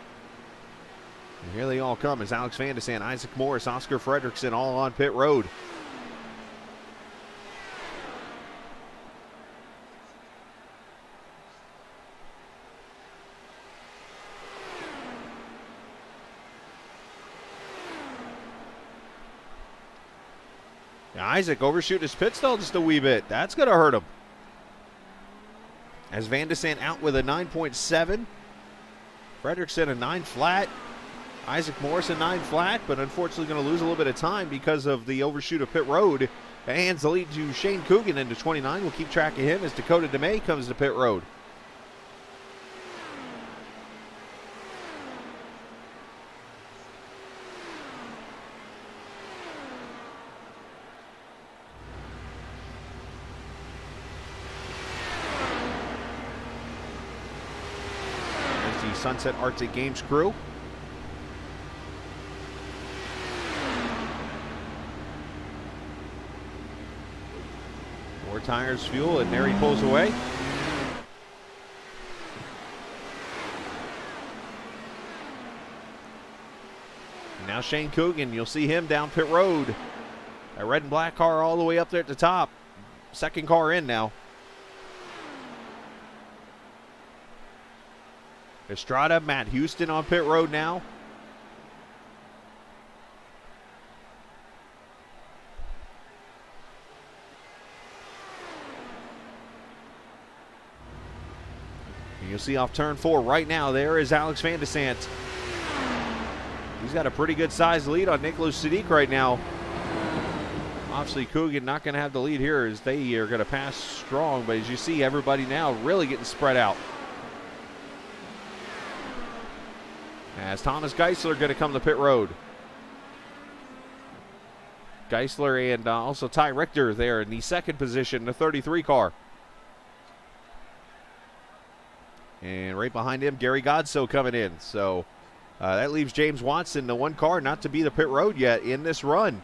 And here they all come as Alex Van de Sant, Isaac Morris, Oscar Fredrickson, all on pit road. Now Isaac overshooting his pit stall just a wee bit. That's going to hurt him. As Van de Sant out with a 9.7. Fredrickson a 9 flat. Isaac Morris a 9 flat, but unfortunately going to lose a little bit of time because of the overshoot of pit road. That hands the lead to Shane Coogan into 29. We'll keep track of him as Dakota DeMay comes to pit road. Sunset Arctic Games crew. More tires, fuel, and there he pulls away. And now Shane Coogan, you'll see him down pit road. A red and black car all the way up there at the top. Second car in now. Estrada, Matt Houston on pit road now. And you'll see off turn 4 right now, there is Alex Van de Sant. He's got a pretty good sized lead on Nicholas Sadiq right now. Obviously, Coogan not going to have the lead here as they are going to pass strong, but as you see, everybody now really getting spread out. As Thomas Geisler going to come to pit road. Geisler and also Ty Richter there in the second position, the 33 car. And right behind him, Gary Godso coming in. So that leaves James Watson, the one car not to be the pit road yet in this run.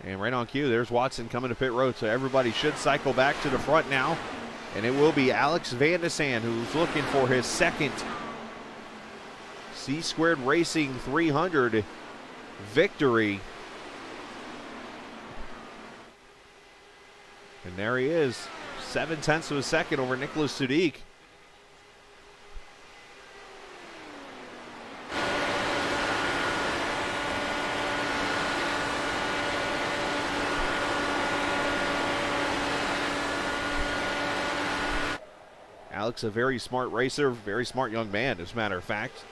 And right on cue, there's Watson coming to pit road. So everybody should cycle back to the front now. And it will be Alex Van de Sant who's looking for his second C-Squared Racing 300 victory. And there he is, 0.7 of a second over Nicholas Sudik. Alex, a very smart racer, very smart young man, as a matter of fact.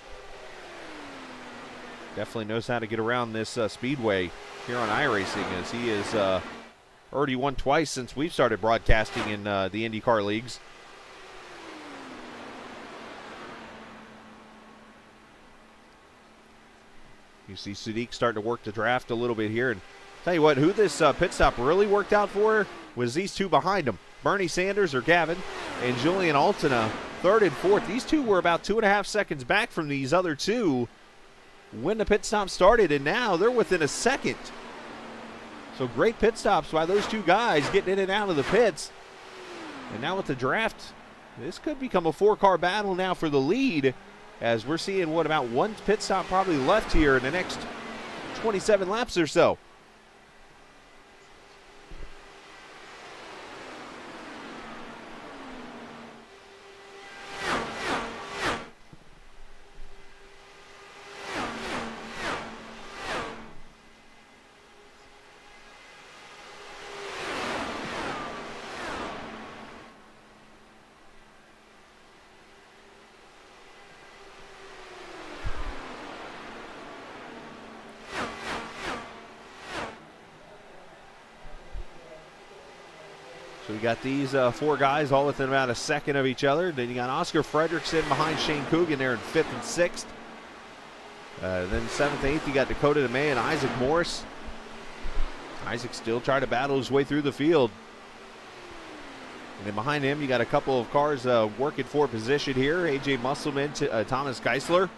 Definitely knows how to get around this speedway here on iRacing, as he has already won twice since we've started broadcasting in the IndyCar leagues. You see Sudik starting to work the draft a little bit here. And tell you what, who this pit stop really worked out for was these two behind him. Bernie Sanders, or Gavin, and Julian Altena, third and fourth. These two were about 2.5 seconds back from these other two when the pit stop started, and now they're within a second. So great pit stops by those two guys getting in and out of the pits. And now with the draft, this could become a 4-car battle now for the lead, as we're seeing what, about one pit stop probably left here in the next 27 laps or so. So we got these 4 guys all within about a second of each other. Then you got Oscar Fredrickson behind Shane Coogan there in 5th and 6th. Then 7th, 8th, you got Dakota DeMay and Isaac Morris. Isaac still trying to battle his way through the field. And then behind him, you got a couple of cars working for position here. AJ Musselman, Thomas Geisler.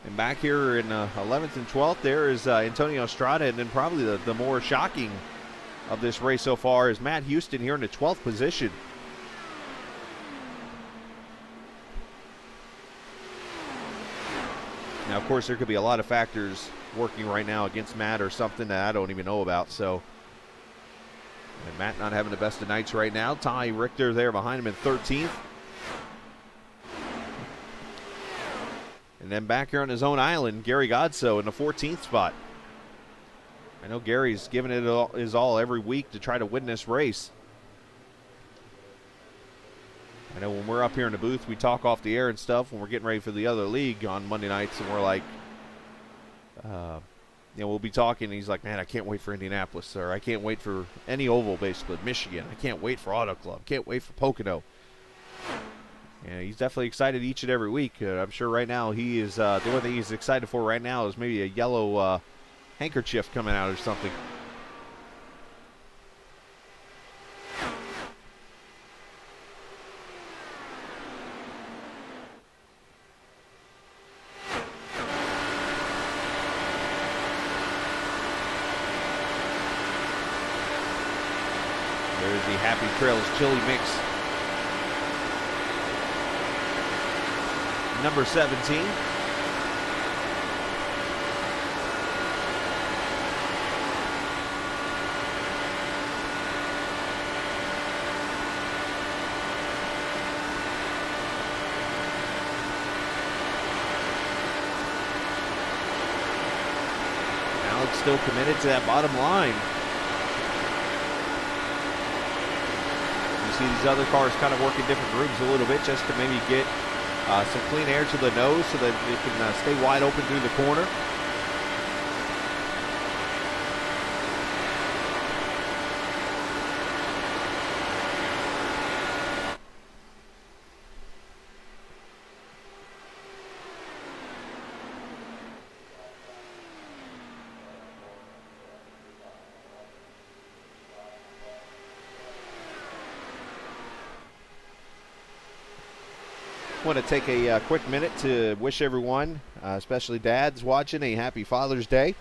And back here in 11th and 12th, there is Antonio Estrada. And then probably the more shocking of this race so far is Matt Houston here in the 12th position. Now, of course, there could be a lot of factors working right now against Matt, or something that I don't even know about. So, and Matt not having the best of nights right now. Ty Richter there behind him in 13th. And then back here on his own island, Gary Godso in the 14th spot. I know Gary's giving it his all every week to try to win this race. I know when we're up here in the booth, we talk off the air and stuff when we're getting ready for the other league on Monday nights, and we're like, we'll be talking, and he's like, man, I can't wait for Indianapolis, or I can't wait for any oval, basically, Michigan. I can't wait for Auto Club. Can't wait for Pocono. Yeah, he's definitely excited each and every week. I'm sure right now he is, the only thing he's excited for right now is maybe a yellow handkerchief coming out or something. There's the Happy Trails Chili Mix. Number 17. Alex still committed to that bottom line. You see these other cars kind of working different groups a little bit just to maybe get some clean air to the nose so that it can stay wide open through the corner. Want to take a quick minute to wish everyone, especially dads watching, a happy Father's Day.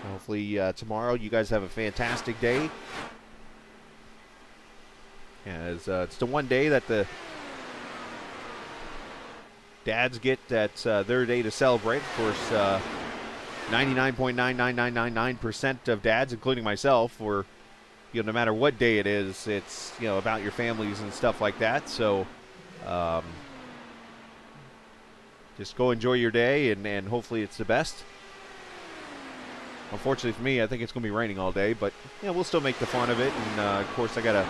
Hopefully tomorrow you guys have a fantastic day. As it's the one day that the dads get, that's their day to celebrate. Of course, 99.99999% of dads, including myself, or no matter what day it is, it's about your families and stuff like that. So just go enjoy your day, and hopefully it's the best. Unfortunately for me, I think it's going to be raining all day, but we'll still make the fun of it. And of course, I got a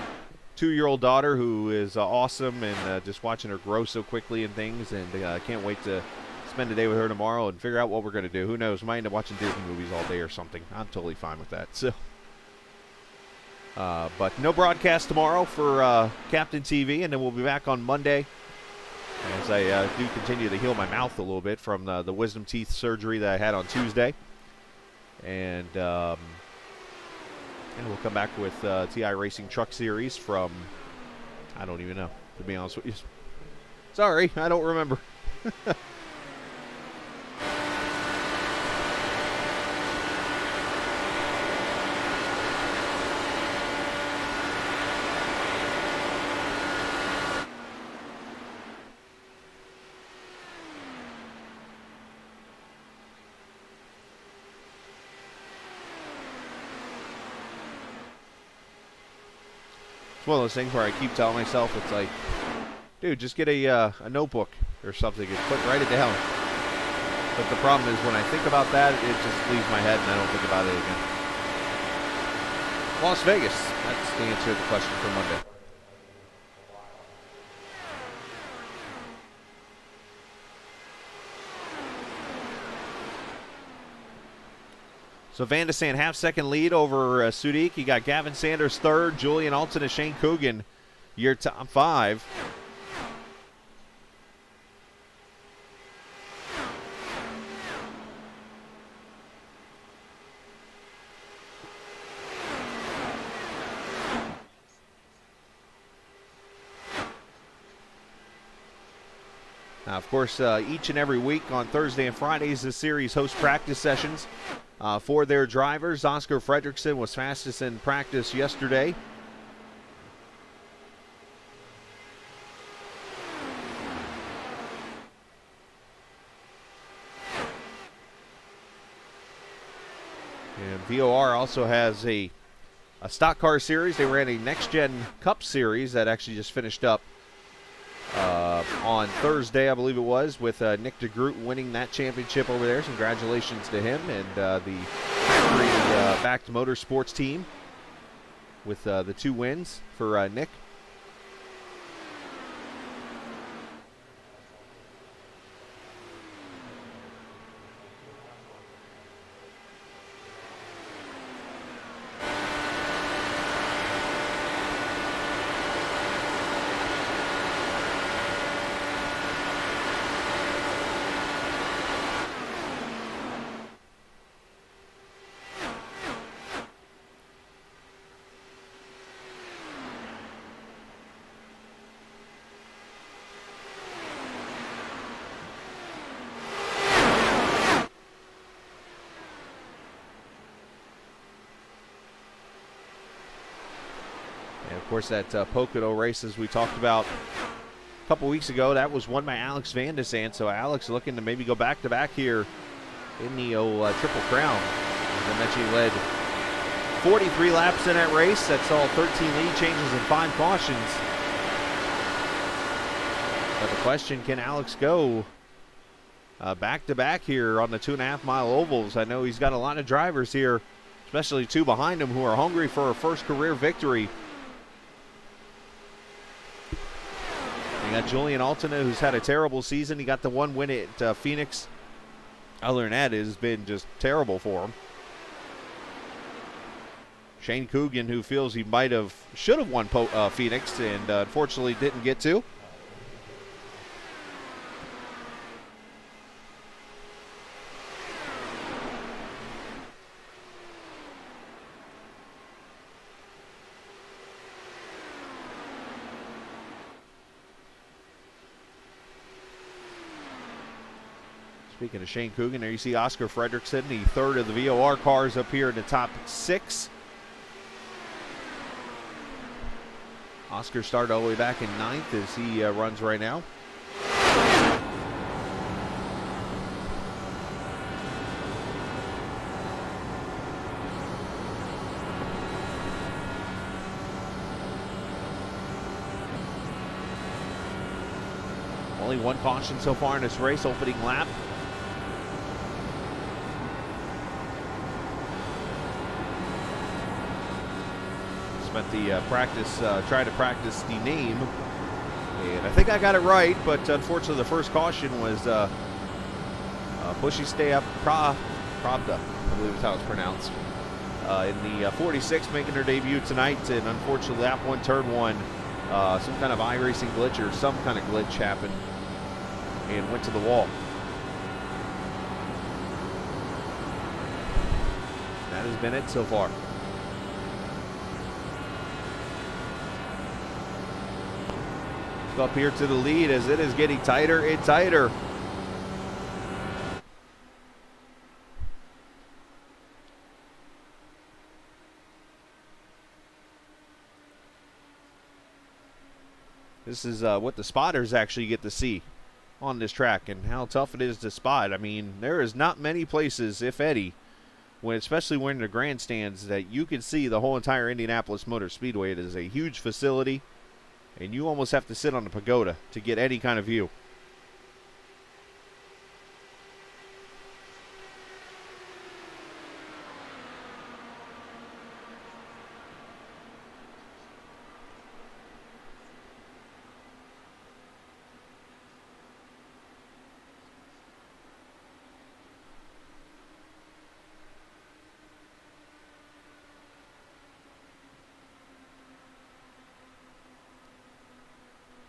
2-year-old daughter who is awesome, and just watching her grow so quickly and things, and I can't wait to spend a day with her tomorrow and figure out what we're going to do. Who knows? Might end up watching Disney movies all day or something. I'm totally fine with that. So, but no broadcast tomorrow for Captain TV, and then we'll be back on Monday as I do continue to heal my mouth a little bit from the wisdom teeth surgery that I had on Tuesday. And we'll come back with the iRacing Truck Series from, I don't even know, to be honest with you. Sorry, I don't remember. It's one of those things where I keep telling myself, it's like, dude, just get a notebook or something and write it down. But the problem is when I think about that, it just leaves my head and I don't think about it again. Las Vegas, that's the answer to the question for Monday. So Van de Sande half-second lead over Sudik. You got Gavin Sanders third, Julian Alton and Shane Coogan, your top 5. Now, of course, each and every week on Thursday and Fridays, the series hosts practice sessions for their drivers. Oscar Fredrickson was fastest in practice yesterday. And VOR also has a stock car series. They ran a next-gen Cup series that actually just finished up on Thursday, I believe it was, with Nick DeGroot winning that championship over there. Congratulations to him and the factory-backed motorsports team with the 2 wins for Nick. Of course, that Pocono race, as we talked about a couple weeks ago, that was won by Alex Van de Sande. So Alex looking to maybe go back-to-back here in the Triple Crown. As I mentioned, he led 43 laps in that race. That's all 13 lead changes and 5 cautions. But the question, can Alex go back-to-back here on the 2.5-mile ovals? I know he's got a lot of drivers here, especially 2 behind him, who are hungry for a first career victory. You got Julian Alton, who's had a terrible season. He got the 1 win at Phoenix. Other than that, it has been just terrible for him. Shane Coogan, who feels he should have won Phoenix and unfortunately didn't get to. Speaking of Shane Coogan, there you see Oscar Fredrickson, the 3rd of the VOR cars up here in the top 6. Oscar started all the way back in 9th as he runs right now. Only one caution so far in this race, opening lap. Spent the tried to practice the name, and I think I got it right, but unfortunately the first caution was Pushy Stay Up Pravda, I believe is how it's pronounced. In the 46 making her debut tonight, and unfortunately lap 1, turn 1, some kind of iRacing glitch or some kind of glitch happened and went to the wall. That has been it so far. Up here to the lead as it is getting tighter and tighter. This is what the spotters actually get to see on this track and how tough it is to spot. I mean, there is not many places, if any, especially when in the grandstands, that you can see the whole entire Indianapolis Motor Speedway. It is a huge facility, and you almost have to sit on the pagoda to get any kind of view.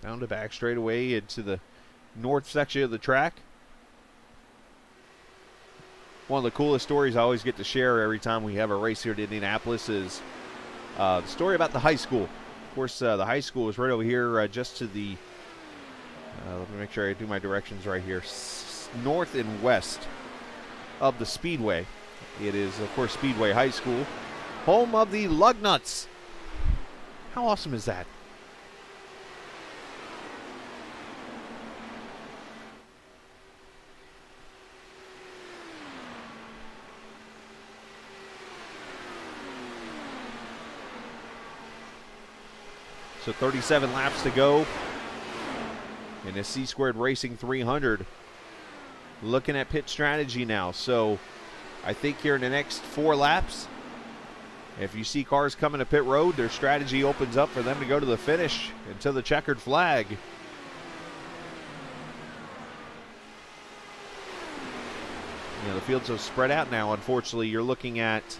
Down the back straightaway into the north section of the track. One of the coolest stories I always get to share every time we have a race here at Indianapolis is the story about the high school. Of course, the high school is right over here just to the, let me make sure I do my directions right here, north and west of the Speedway. It is, of course, Speedway High School, home of the Lugnuts. How awesome is that? So 37 laps to go in a C-Squared Racing 300. Looking at pit strategy now. So I think here in the next 4 laps, if you see cars coming to pit road, their strategy opens up for them to go to the finish and to the checkered flag. You know, the field's so spread out now. Unfortunately, you're looking at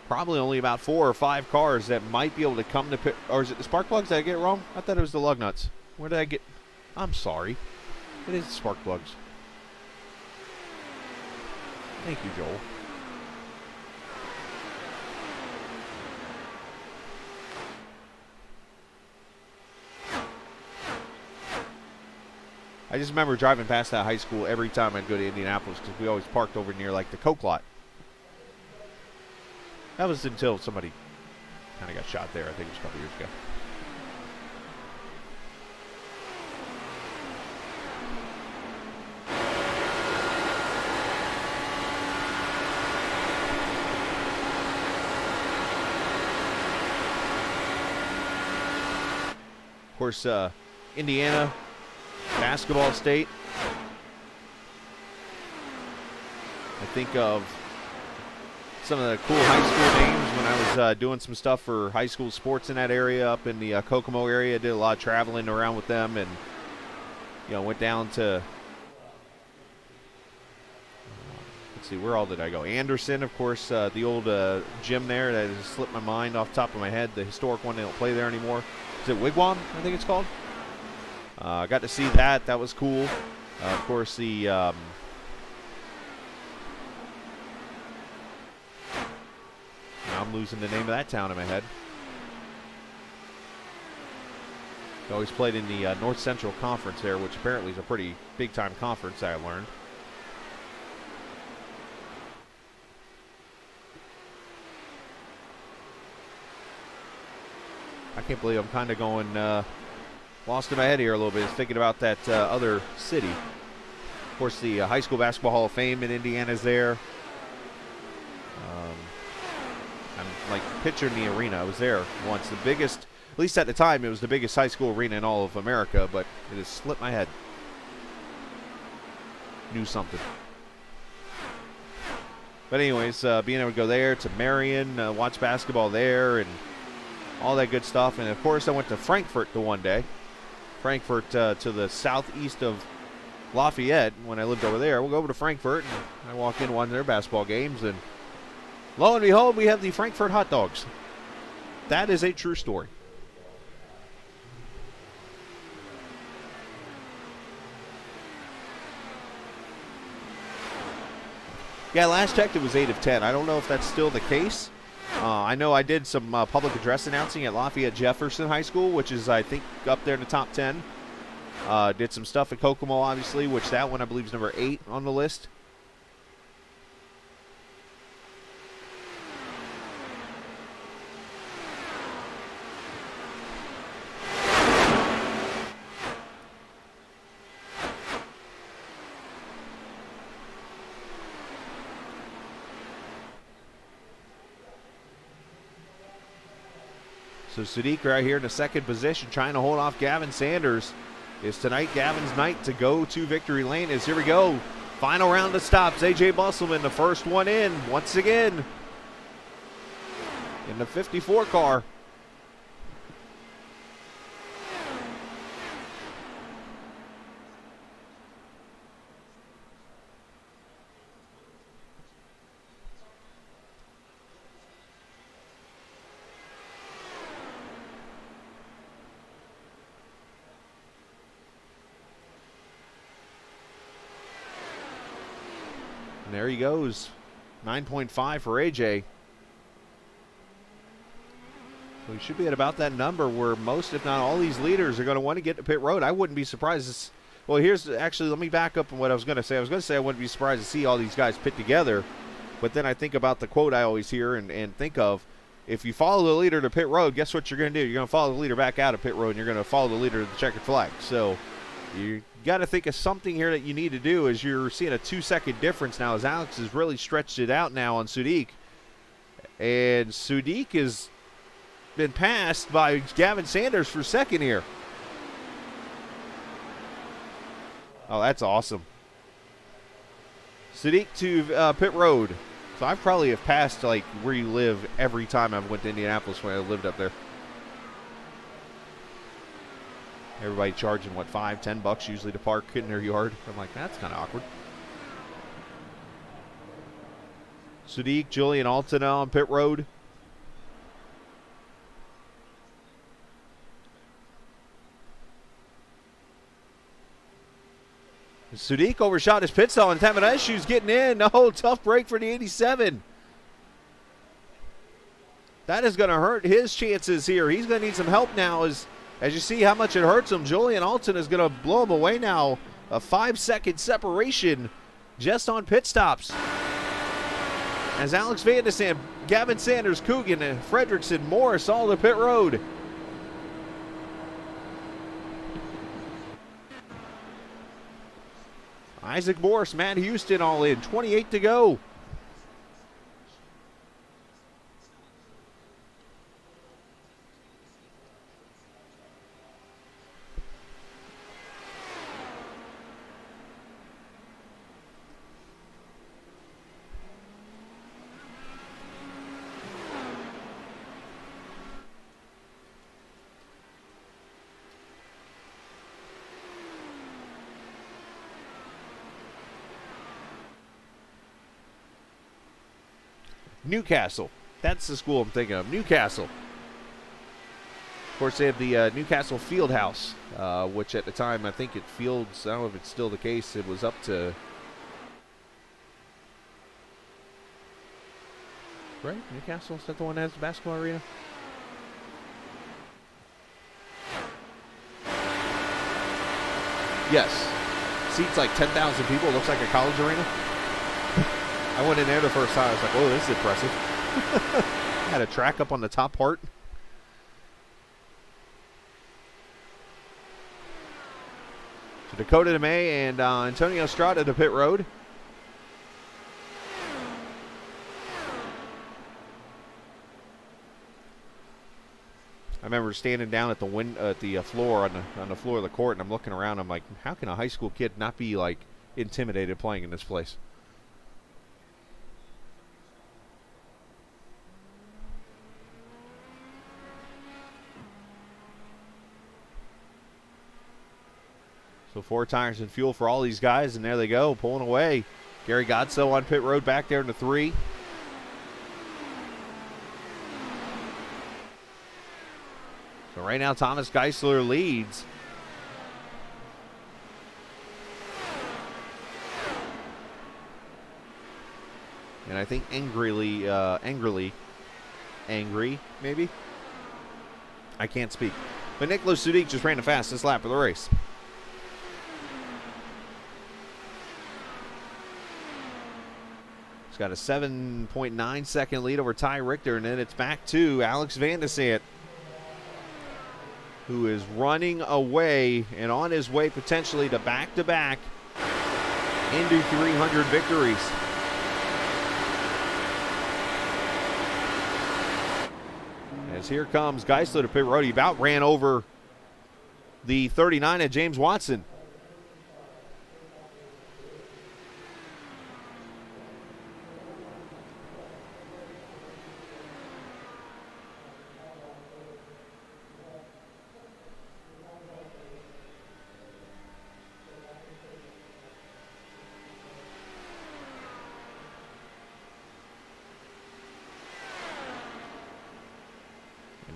probably only about 4 or 5 cars that might be able to come to pit. Or is it the spark plugs? Did I get it wrong? I thought it was the lug nuts. Where did I get? I'm sorry. It is the spark plugs. Thank you, Joel. I just remember driving past that high school every time I'd go to Indianapolis because we always parked over near like the Coke lot. That was until somebody kind of got shot there. I think it was a couple years ago. Of course, Indiana basketball state. I think of some of the cool high school names when I was doing some stuff for high school sports in that area, up in the Kokomo area. Did a lot of traveling around with them, and went down to let's see, where all did I go? Anderson, of course, the old gym there that has slipped my mind off the top of my head. The historic one, they don't play there anymore. Is it Wigwam? I think it's called. I got to see that. That was cool. Of course, the now I'm losing the name of that town in my head. They always played in the North Central Conference there, which apparently is a pretty big-time conference, I learned. I can't believe I'm kind of going lost in my head here a little bit, thinking about that other city. Of course, the High School Basketball Hall of Fame in Indiana is there. I'm like picturing the arena. I was there once. The biggest At least at the time, it was the biggest high school arena in all of America, but it has slipped my head. Knew something. But anyways, being able to go there to Marion, watch basketball there, and all that good stuff. And, of course, I went to Frankfurt the one day. Frankfurt to the southeast of Lafayette. When I lived over there, we'll go over to Frankfurt, and I walk in one of their basketball games, and lo and behold, we have the Frankfurt hot dogs. That is a true story. Yeah, last checked it was 8 of 10. I don't know if that's still the case. I know I did some public address announcing at Lafayette Jefferson High School, which is, I think, up there in the top 10. Did some stuff at Kokomo, obviously, which that one I believe is number 8 on the list. So Sadiq right here in the second position, trying to hold off Gavin Sanders. Is tonight Gavin's night to go to victory lane? As here we go. Final round of stops. A.J. Busselman, the first one in once again in the 54 car. And there he goes. 9.5 for AJ. So he should be at about that number where most, if not all, these leaders are going to want to get to pit road. I wouldn't be surprised. Well, here's actually, let me back up on what I was going to say. I was going to say I wouldn't be surprised to see all these guys pit together. But then I think about the quote I always hear and think of. If you follow the leader to pit road, guess what you're going to do? You're going to follow the leader back out of pit road, and you're going to follow the leader to the checkered flag. So you got to think of something here that you need to do, as you're seeing a 2-second difference now as Alex has really stretched it out now on Sadiq. And Sadiq has been passed by Gavin Sanders for second here. Oh, that's awesome. Sadiq to pit road. So I probably have passed like where you live every time I went to Indianapolis when I lived up there. Everybody charging, what, $5, $10 usually to park in their yard. I'm like, that's kind of awkward. Sadiq, Julian Alton on pit road. Sadiq overshot his pit stall, and Tamaneshu's getting in. No, tough break for the 87. That is going to hurt his chances here. He's going to need some help now as you see how much it hurts him. Julian Alton is going to blow him away now. A 5-second separation just on pit stops. As Alex Vandesand, Gavin Sanders, Coogan, and Fredrickson, Morris all to pit road. Isaac Morris, Matt Houston all in. 28 to go. Newcastle. That's the school I'm thinking of. Newcastle. Of course, they have the Newcastle Field House, which at the time, I think it fields, I don't know if it's still the case, it was up to, right? Newcastle, is that the one that has the basketball arena? Yes. Seats like 10,000 people. It looks like a college arena. I went in there the first time. I was like, oh, this is impressive. Had a track up on the top part. So Dakota DeMay and Antonio Estrada to pit road. remember standing down at the floor on the floor of the court, and I'm looking around. I'm like, how can a high school kid not be like intimidated playing in this place? So 4 tires and fuel for all these guys, and there they go, pulling away. Gary Godso on pit road back there in the 3. So right now, Thomas Geisler leads. And I think angry, maybe? I can't speak. But Nicholas Sudik just ran the fastest lap of the race. He's got a 7.9 second lead over Ty Richter, and then it's back to Alex Van de Sant, who is running away and on his way potentially to back-to-back Indy 300 victories. As here comes Geisler to pit road. He about ran over the 39 at James Watson.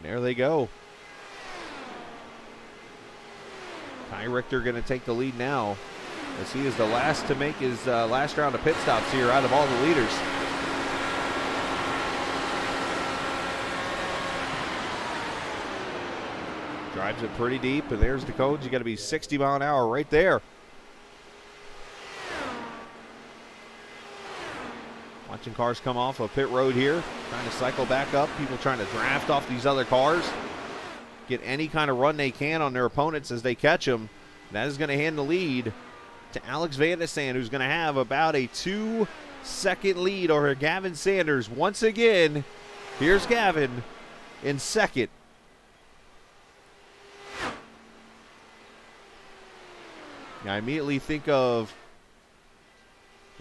There they go. Ty Richter going to take the lead now, as he is the last to make his last round of pit stops here out of all the leaders. Drives it pretty deep, and there's the codes. You got to be 60 mile an hour right there. Watching cars come off a pit road here, trying to cycle back up. People trying to draft off these other cars, get any kind of run they can on their opponents as they catch them. That is going to hand the lead to Alex Van de Sant, who's going to have about a 2-second lead over Gavin Sanders. Once again, here's Gavin in second. Now, I immediately think of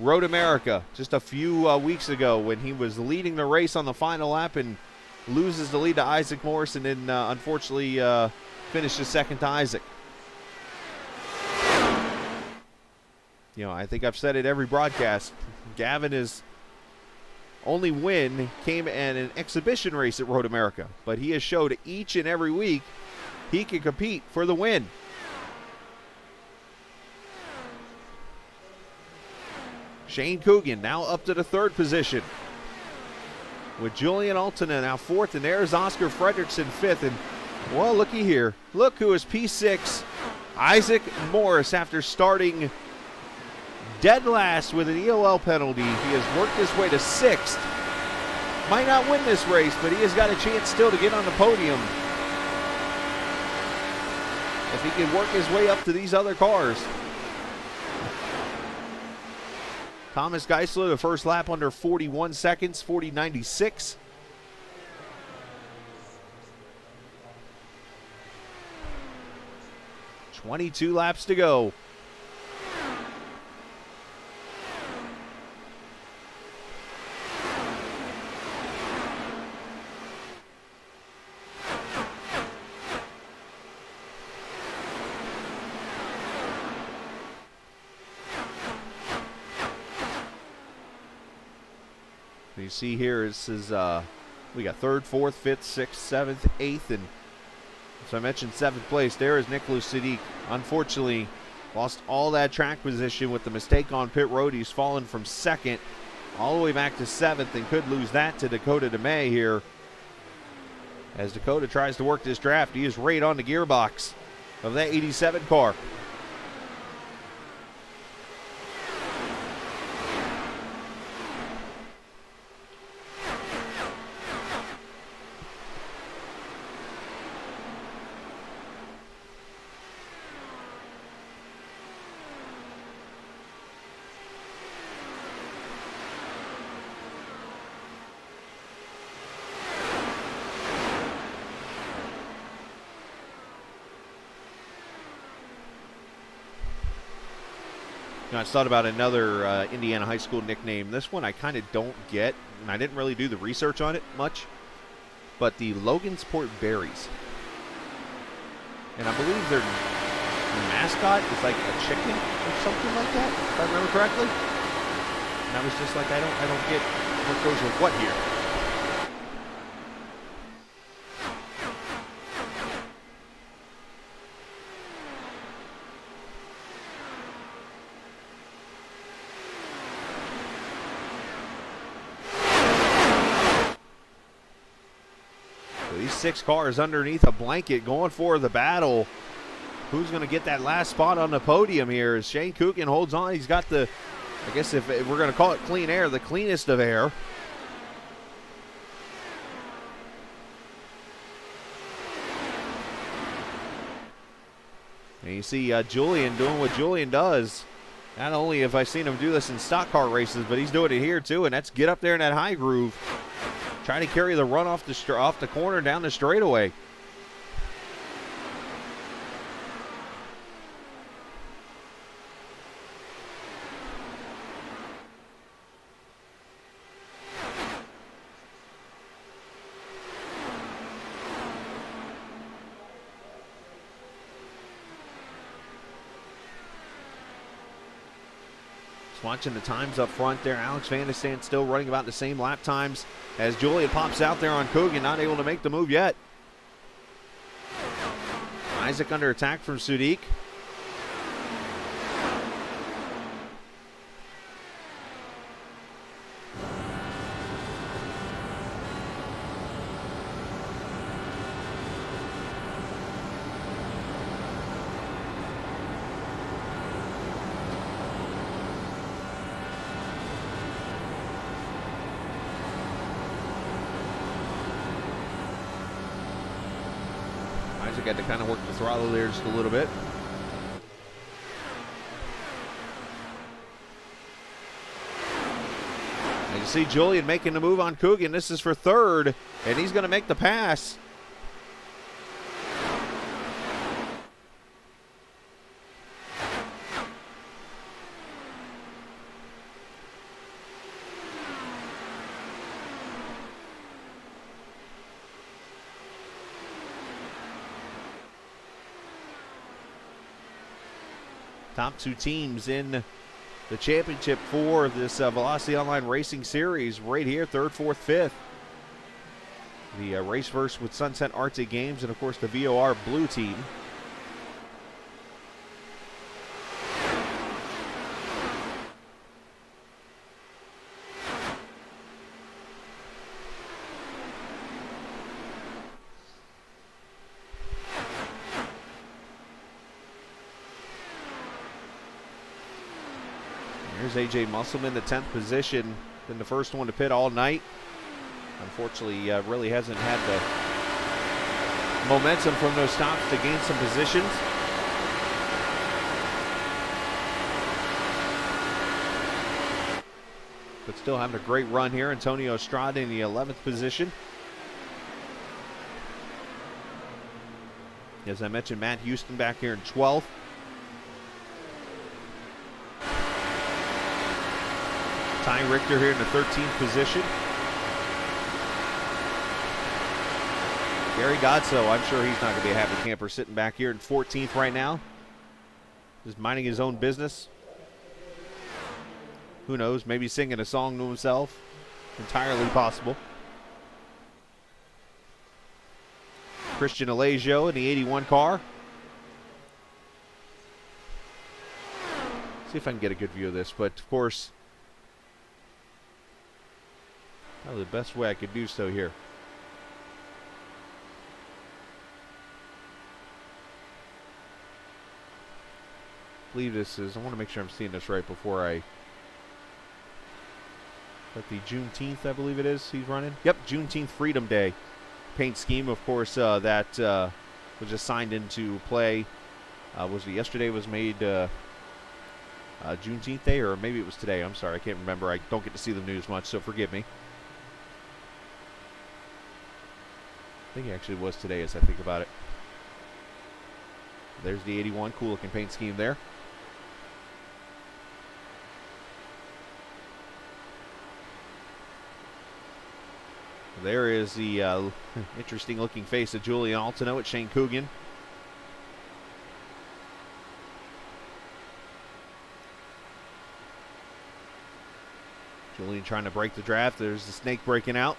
Road America just a few weeks ago when he was leading the race on the final lap and loses the lead to Isaac Morris, and then unfortunately finishes second to Isaac. You know, I think I've said it every broadcast. Gavin's only win came at an exhibition race at Road America, but he has showed each and every week he can compete for the win. Shane Coogan now up to the 3rd position, with Julian Altena now 4th, and there's Oscar Fredrickson 5th. And, well, looky here. Look who is P6, Isaac Morris, after starting dead last with an EOL penalty. He has worked his way to 6th. Might not win this race, but he has got a chance still to get on the podium if he can work his way up to these other cars. Thomas Geisler, the first lap under 41 seconds, 40.96. $22 laps to go. You see here, this is we got 3rd, 4th, 5th, 6th, 7th, 8th, and so I mentioned 7th place. There is Nicholas Sadiq. Unfortunately, lost all that track position with the mistake on pit road. He's fallen from 2nd all the way back to 7th, and could lose that to Dakota DeMay here. As Dakota tries to work this draft, he is right on the gearbox of that 87 car. I just thought about another Indiana high school nickname. This one I kind of don't get, and I didn't really do the research on it much. But the Logansport Berries. And I believe their mascot is like a chicken or something like that, if I remember correctly. And I was just like, I don't get what goes with what here. So these 6 cars underneath a blanket going for the battle. Who's going to get that last spot on the podium here? As Shane Coogan holds on. He's got the, I guess if we're going to call it clean air, the cleanest of air. And you see Julian doing what Julian does. Not only have I seen him do this in stock car races, but he's doing it here too, and that's get up there in that high groove. Trying to carry the run off the corner down the straightaway. Watching the times up front there. Alex Van de Sand still running about the same lap times as Julian pops out there on Coogan, not able to make the move yet. Isaac under attack from Sudik. Isaac had to kind of work the throttle there just a little bit. And you see Julian making the move on Coogan. This is for third, and he's going to make the pass. Top 2 teams in the championship for this Velocity Online Racing Series right here, 3rd, 4th, 5th. The Raceverse with Sunset Arctic Games and, of course, the VOR blue team. Here's AJ Musselman, the 10th position, been the first one to pit all night. Unfortunately, really hasn't had the momentum from those stops to gain some positions. But still having a great run here. Antonio Estrada in the 11th position. As I mentioned, Matt Houston back here in 12th. Ty Richter here in the 13th position. Gary Godso, I'm sure he's not going to be a happy camper sitting back here in 14th right now. Just minding his own business. Who knows, maybe singing a song to himself. Entirely possible. Christian Alagio in the 81 car. See if I can get a good view of this, but of course, probably the best way I could do so here. I believe this is, I want to make sure I'm seeing this right before I, but the Juneteenth, I believe it is, he's running. Yep, Juneteenth Freedom Day paint scheme, of course, that was just signed into play. Was it yesterday was made Juneteenth Day, or maybe it was today. I'm sorry, I can't remember. I don't get to see the news much, so forgive me. I think it actually was today as I think about it. There's the 81, cool looking paint scheme there. There is the interesting-looking face of Julian Altino at Shane Coogan. Julian trying to break the draft. There's the snake breaking out.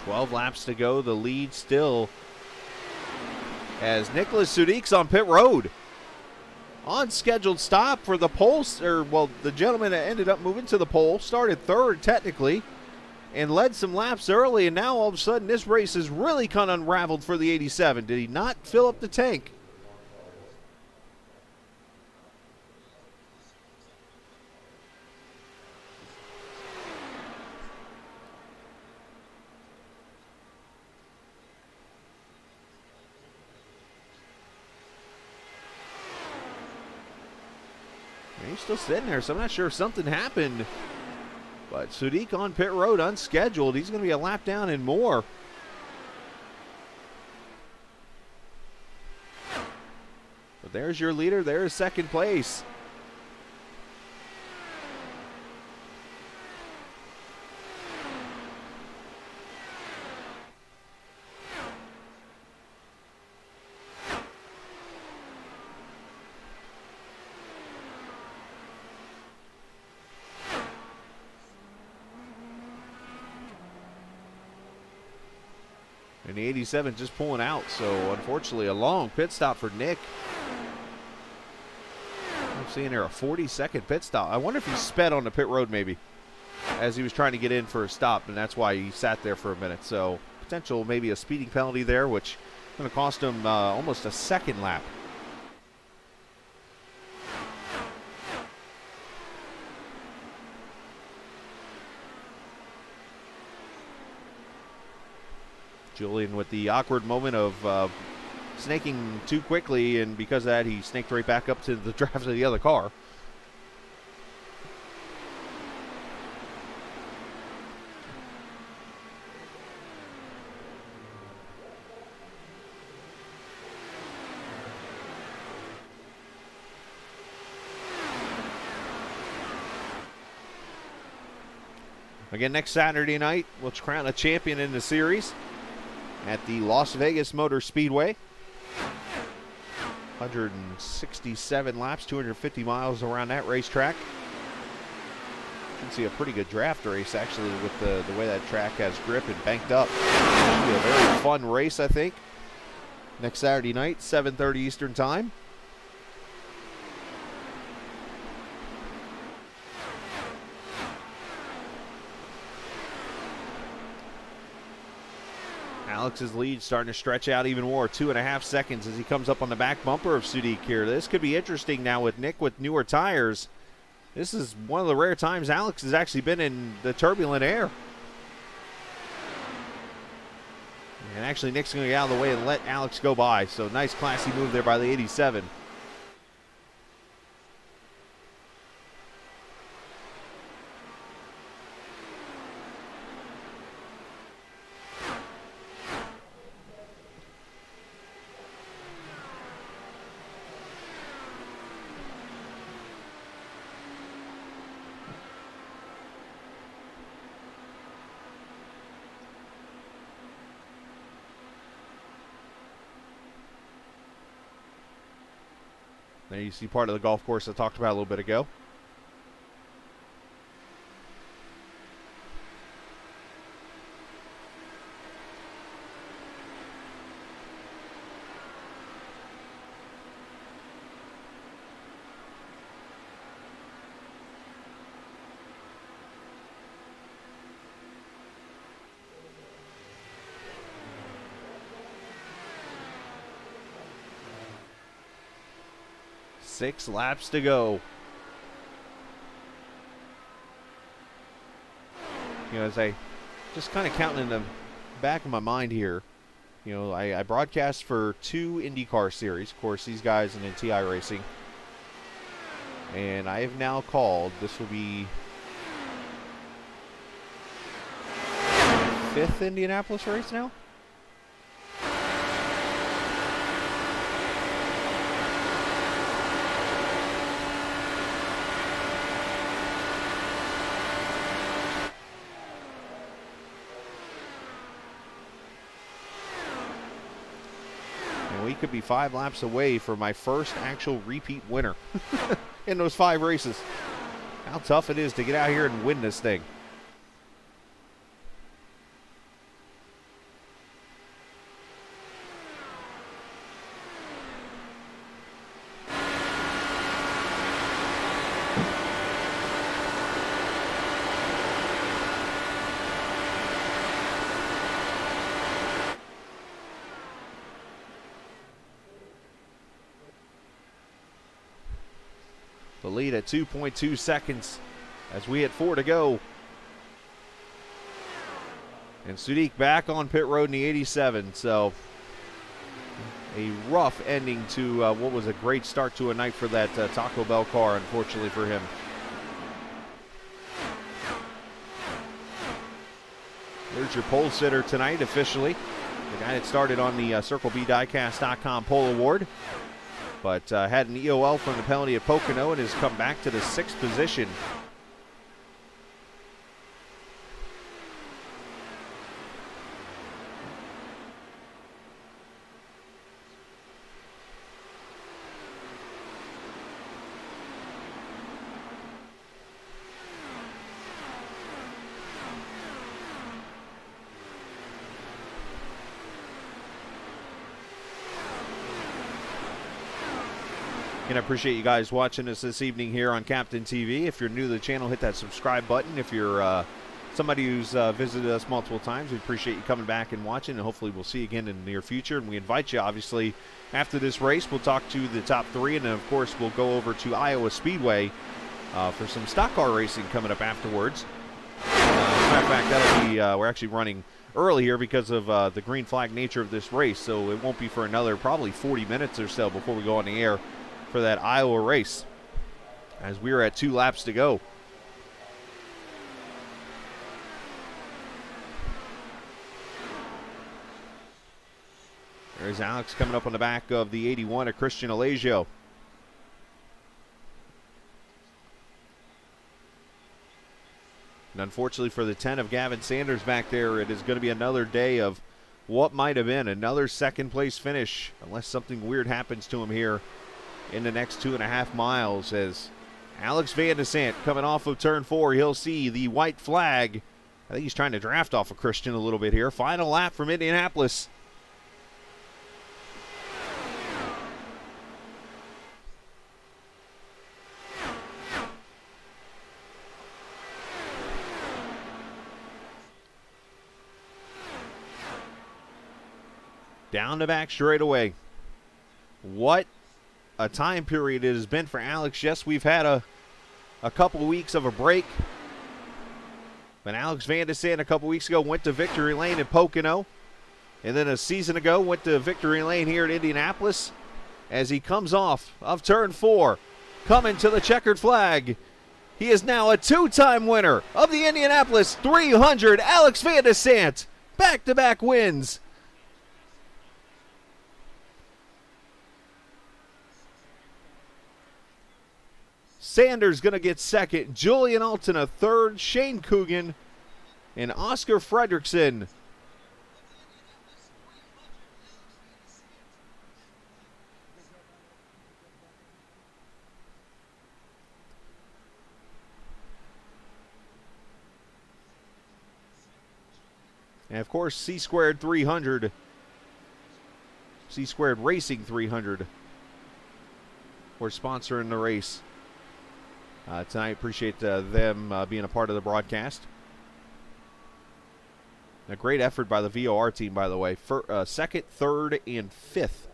Twelve laps to go. The lead still as Nicholas Sudik's on pit road. On scheduled stop for the pole, the gentleman that ended up moving to the pole, started third technically, and led some laps early, and now all of a sudden this race is really kind of unraveled for the 87. Did he not fill up the tank? He's still sitting there, so I'm not sure if something happened. But Sudik on pit road, unscheduled. He's going to be a lap down and more. But there's your leader. There's second place. And the 87 just pulling out, so unfortunately a long pit stop for Nick. I'm seeing there a 40-second pit stop. I wonder if he sped on the pit road maybe as he was trying to get in for a stop, and that's why he sat there for a minute. So potential maybe a speeding penalty there, which is going to cost him almost a second lap. Julian with the awkward moment of snaking too quickly, and because of that, he snaked right back up to the draft of the other car. Again, next Saturday night, we'll crown a champion in the series at the Las Vegas Motor Speedway. 167 laps, 250 miles around that racetrack. You can see a pretty good draft race, actually, with the way that track has grip and banked up. It'll be a very fun race, I think. Next Saturday night, 7:30 Eastern Time. Alex's lead starting to stretch out even more, 2.5 seconds as he comes up on the back bumper of Sudik here. This could be interesting now with Nick with newer tires. This is one of the rare times Alex has actually been in the turbulent air. And actually Nick's going to get out of the way and let Alex go by. So nice classy move there by the 87. There you see part of the golf course I talked about a little bit ago. Six laps to go. You know, as I just kind of counting in the back of my mind here, you know, I broadcast for 2 IndyCar series. Of course, these guys and then iRacing. And I have now called, this will be 5th Indianapolis race now? And we could be 5 laps away for my first actual repeat winner in those 5 races. How tough it is to get out here and win this thing. The lead at 2.2 seconds as we hit 4 to go. And Sadiq back on pit road in the 87. So a rough ending to what was a great start to a night for that Taco Bell car, unfortunately for him. There's your pole sitter tonight officially. The guy that started on the CircleBDiecast.com pole award. But had an EOL from the penalty at Pocono and has come back to the 6th position. And I appreciate you guys watching us this evening here on Captain TV. If you're new to the channel, hit that subscribe button. If you're somebody who's visited us multiple times, we appreciate you coming back and watching, and hopefully we'll see you again in the near future. And we invite you, obviously, after this race, we'll talk to the top 3, and then, of course, we'll go over to Iowa Speedway for some stock car racing coming up afterwards. As a matter of fact, that'll be, we're actually running early here because of the green flag nature of this race, so it won't be for another probably 40 minutes or so before we go on the air for that Iowa race, as we are at 2 laps to go. There's Alex coming up on the back of the 81 of Christian Alesio. And unfortunately for the 10 of Gavin Sanders back there, it is going to be another day of what might have been another second place finish, unless something weird happens to him here in the next 2.5 miles, as Alex Van de Sant coming off of turn 4. He'll see the white flag. I think he's trying to draft off of Christian a little bit here. Final lap from Indianapolis. Down the back straightaway. What a time period it has been for Alex. Yes, we've had a couple weeks of a break. But Alex Van de Sant a couple weeks ago went to victory lane in Pocono. And then a season ago went to victory lane here at Indianapolis. As he comes off of turn 4, coming to the checkered flag. He is now a 2-time winner of the Indianapolis 300. Alex Van de Sant, back-to-back wins. Sanders going to get 2nd. Julian Alton a 3rd. Shane Coogan and Oscar Fredrickson. And of course, C-Squared 300. C-Squared Racing 300. We're sponsoring the race tonight. Appreciate them being a part of the broadcast. A great effort by the VOR team, by the way. 2nd, 3rd, and 5th.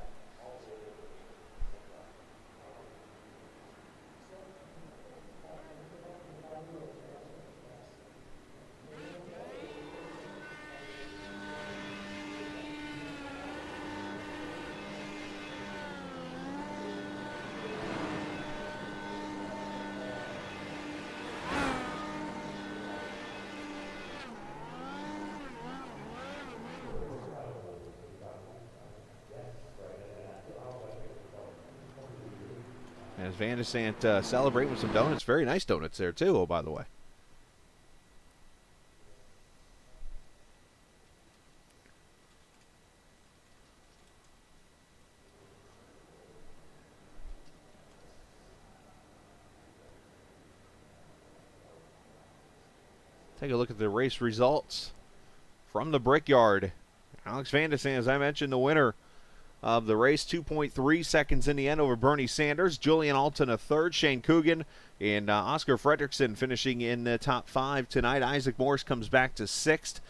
As Van de Sant celebrating with some donuts. Very nice donuts there, too, oh, by the way. Take a look at the race results from the Brickyard. Alex Van de Sant, as I mentioned, the winner of the race. 2.3 seconds in the end over Bernie Sanders. Julian Alton a third. Shane Coogan and Oscar Fredrickson finishing in the top 5 tonight. Isaac Morse comes back to 6th.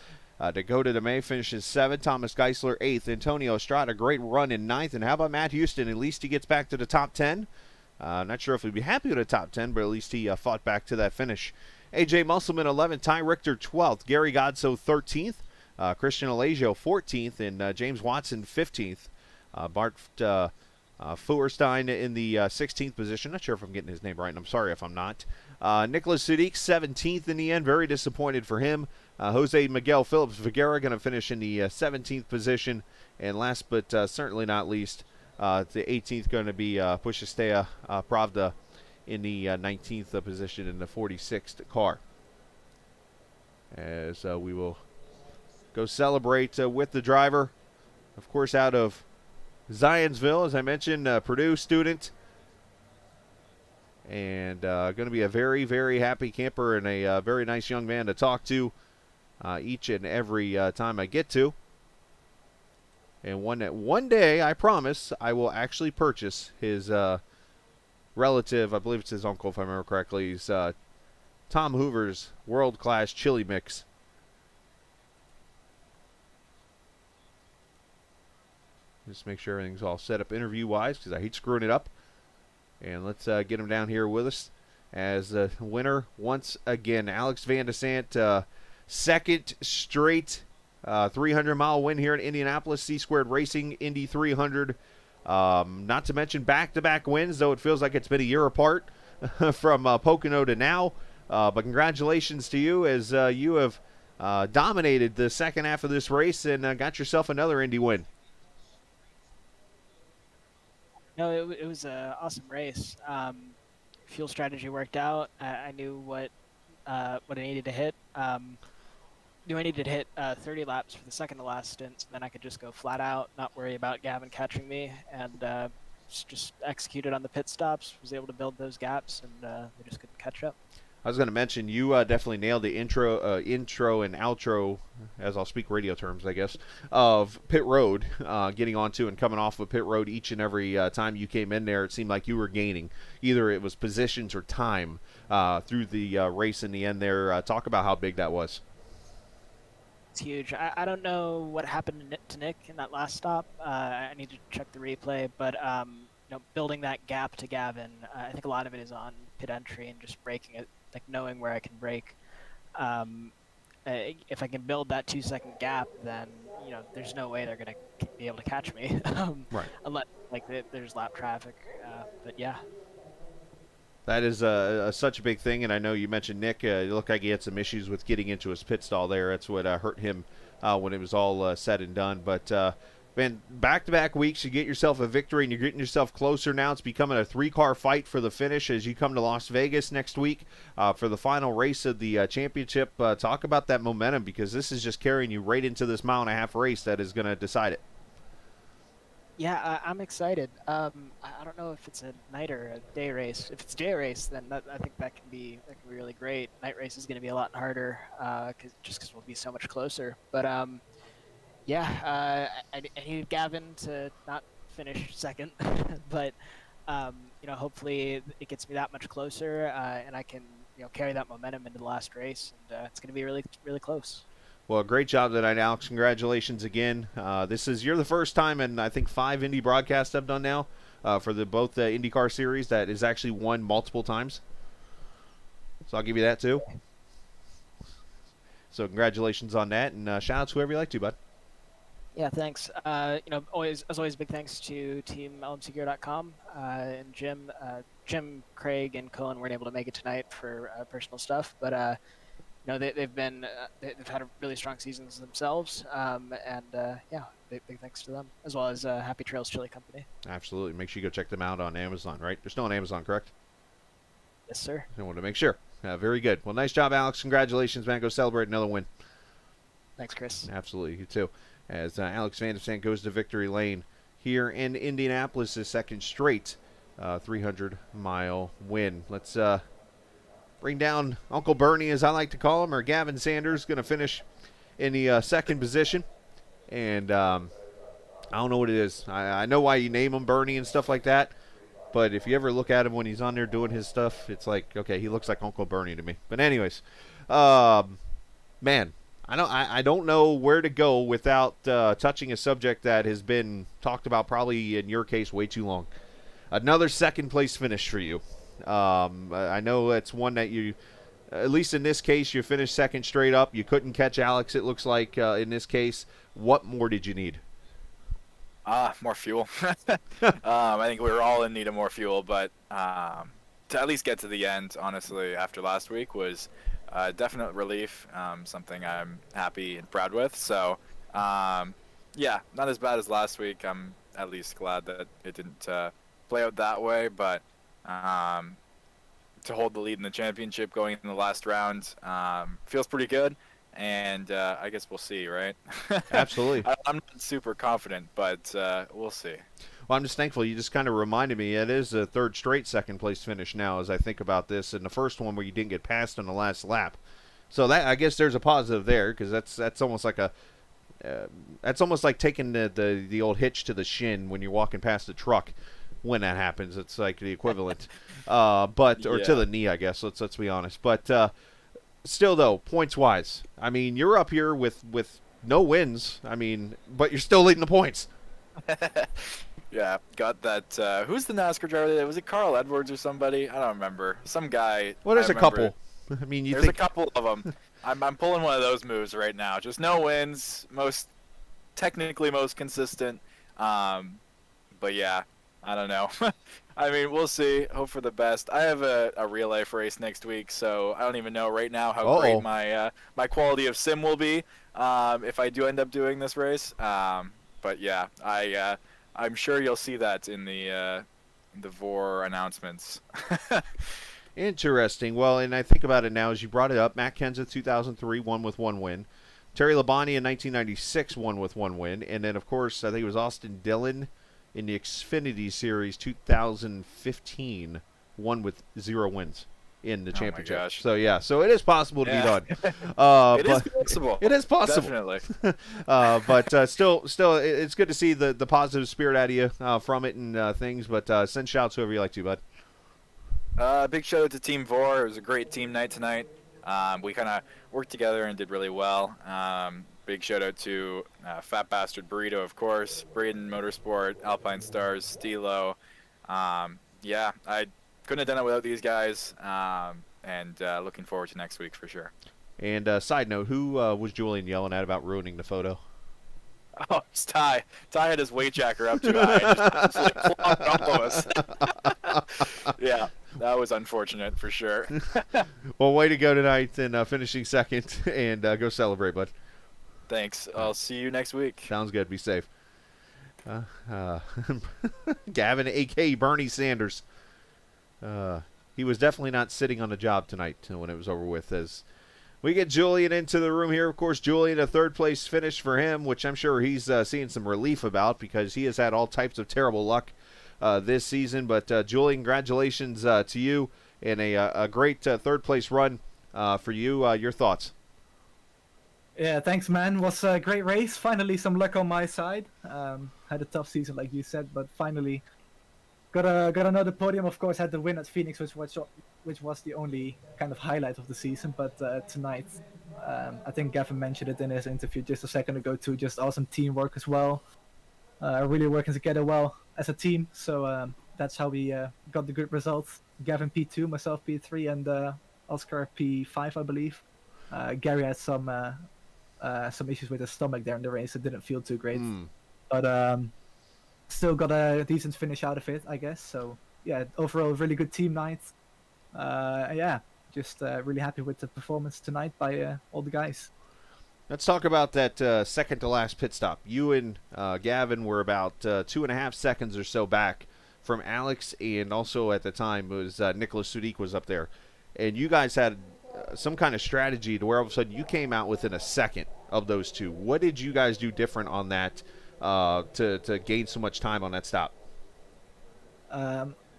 Dakota DeMay finishes 7th. Thomas Geisler 8th. Antonio Estrada, great run in 9th. And how about Matt Houston? At least he gets back to the top 10. Not sure if he'd be happy with the top 10, but at least he fought back to that finish. A.J. Musselman 11th. Ty Richter 12th. Gary Godso 13th. Christian Alagio 14th. And James Watson 15th. Bart Feuerstein in the 16th position. Not sure if I'm getting his name right, and I'm sorry if I'm not. Nicholas Sadiq 17th in the end. Very disappointed for him. Jose Miguel Phillips Viguera going to finish in the 17th position. And last but certainly not least, the 18th going to be Pushestea Pravda in the 19th position in the 46th car. As we will go celebrate with the driver, of course, out of Zionsville, as I mentioned, Purdue student. And going to be a very, very happy camper and a very nice young man to talk to each and every time I get to. And one day, I promise, I will actually purchase his relative, I believe it's his uncle if I remember correctly, is Tom Hoover's world-class chili mix. Just make sure everything's all set up interview-wise because I hate screwing it up. And let's get him down here with us as the winner once again. Alex Van de Sant, second straight 300-mile win here in Indianapolis. C-Squared Racing, Indy 300. Not to mention back-to-back wins, though it feels like it's been a year apart from Pocono to now. But congratulations to you as you have dominated the second half of this race and got yourself another Indy win. No, it was an awesome race. Fuel strategy worked out. I knew what I needed to hit. Knew I needed to hit 30 laps for the second to last stint, and then I could just go flat out, not worry about Gavin catching me, and just executed on the pit stops. Was able to build those gaps, and they just couldn't catch up. I was going to mention you definitely nailed the intro and outro, as I'll speak radio terms, I guess, of pit road, getting onto and coming off of pit road each and every time you came in there. It seemed like you were gaining. Either it was positions or time through the race in the end there. Talk about how big that was. It's huge. I don't know what happened to Nick in that last stop. I need to check the replay, but building that gap to Gavin, I think a lot of it is on pit entry and just breaking it. Like knowing where I can brake. If I can build that 2-second gap, then there's no way they're gonna be able to catch me. Right. Unless there's lap traffic. But yeah. That is such a big thing, and I know you mentioned Nick. It looked like he had some issues with getting into his pit stall there. That's what hurt him when it was all said and done. But man, back-to-back weeks, you get yourself a victory, and you're getting yourself closer now. It's becoming a 3-car fight for the finish as you come to Las Vegas next week for the final race of the championship. Talk about that momentum, because this is just carrying you right into this mile-and-a-half race that is going to decide it. Yeah, I'm excited. I don't know if it's a night or a day race. If it's a day race, then I think that can be really great. Night race is going to be a lot harder because we'll be so much closer. But yeah, I needed Gavin to not finish second, but hopefully it gets me that much closer, and I can carry that momentum into the last race, and it's going to be really, really close. Well, great job tonight, Alex. Congratulations again. You're the first time in, I think, 5 Indy broadcasts I've done now for both the IndyCar series that is actually won multiple times. So I'll give you that, too. So congratulations on that, and shout out to whoever you like to, bud. Yeah, thanks. Always, big thanks to Team LMCgear.com and Jim. Jim, Craig, and Cohen weren't able to make it tonight for personal stuff, but they've been they've had really strong seasons themselves, and yeah, big thanks to them, as well as Happy Trails Chili Company. Absolutely. Make sure you go check them out on Amazon, right? They're still on Amazon, correct? Yes, sir. I want to make sure. Very good. Well, nice job, Alex. Congratulations, man. Go celebrate another win. Thanks, Chris. Absolutely. You too. As Alex Van der Sant goes to victory lane here in Indianapolis, his second straight 300-mile win. Let's bring down Uncle Bernie, as I like to call him, or Gavin Sanders, going to finish in the second position. And I don't know what it is. I know why you name him Bernie and stuff like that. But if you ever look at him when he's on there doing his stuff, it's like, okay, he looks like Uncle Bernie to me. But anyways, man, I don't know where to go without touching a subject that has been talked about probably in your case way too long. Another second place finish for you. I know that's one that you, at least in this case, you finished second straight up. You couldn't catch Alex, it looks like, in this case. What more did you need? More fuel. I think we were all in need of more fuel, but to at least get to the end, honestly, after last week was definite relief, something I'm happy and proud with. So, yeah, not as bad as last week. I'm at least glad that it didn't play out that way, but to hold the lead in the championship going in the last round feels pretty good. And I guess we'll see, right? Absolutely. I'm not super confident, but we'll see. Well, I'm just thankful. You just kind of reminded me it is a third straight second place finish now as I think about this. And the first one where you didn't get passed on the last lap. So that, I guess there's a positive there, because that's almost like that's almost like taking the old hitch to the shin when you're walking past the truck. When that happens, it's like the equivalent. Or to the knee, I guess. Let's be honest. But still, though, points-wise, I mean, you're up here with no wins. I mean, but you're still leading the points. Yeah, got that. Who's the NASCAR driver? Was it Carl Edwards or somebody? I don't remember. Some guy. Well, there's a couple. I mean, there's a couple of them. I'm pulling one of those moves right now. Just no wins, technically most consistent. But yeah, I don't know. I mean, we'll see. Hope for the best. I have a real life race next week, so I don't even know right now how great my quality of sim will be if I do end up doing this race. But yeah, I'm sure you'll see that in the VOR announcements. Interesting. Well, and I think about it now as you brought it up. Matt Kenseth, 2003, won with one win. Terry Labonte in 1996 won with one win. And then, of course, I think it was Austin Dillon in the Xfinity Series 2015 won with 0 wins in the championship. My gosh. So, yeah. So, it is possible to be done. It is possible. It is possible. Definitely. But still, it's good to see the positive spirit out of you from it and things. But send shouts whoever you like to, bud. Big shout out to Team VOR. It was a great team night tonight. We kind of worked together and did really well. Big shout out to Fat Bastard Burrito, of course, Braden Motorsport, Alpine Stars, Stilo. Yeah, I couldn't have done it without these guys. And looking forward to next week for sure. And side note, who was Julian yelling at about ruining the photo? Oh, it's Ty. Ty had his weight jacker up too high. Just like clogged all of us. Yeah, that was unfortunate for sure. Well, way to go tonight and finishing second, and go celebrate, bud. Thanks. I'll see you next week. Sounds good. Be safe. Gavin, a.k.a. Bernie Sanders. He was definitely not sitting on the job tonight when it was over with, as we get Julian into the room here. Of course, Julian, a third-place finish for him, which I'm sure he's seeing some relief about because he has had all types of terrible luck this season. But, Julian, congratulations to you and a great third-place run for you. Your thoughts? Yeah, thanks, man. Was a great race. Finally, some luck on my side. Had a tough season, like you said, but finally got another podium. Of course, had the win at Phoenix, which was the only kind of highlight of the season. But tonight, I think Gavin mentioned it in his interview just a second ago too. Just awesome teamwork as well. Really working together well as a team. So that's how we got the good results. Gavin P2, myself P3, and Oscar P5, I believe. Gary had some issues with his stomach there in the race. It didn't feel too great, but still got a decent finish out of it, I guess. So yeah, overall really good team night. Yeah, just really happy with the performance tonight by all the guys. Let's talk about that second to last pit stop. You and Gavin were about 2.5 seconds or so back from Alex, and also at the time it was Nicholas Sudik was up there. And you guys had some kind of strategy to where all of a sudden you came out within a second of those two. What did you guys do different on that to gain so much time on that stop?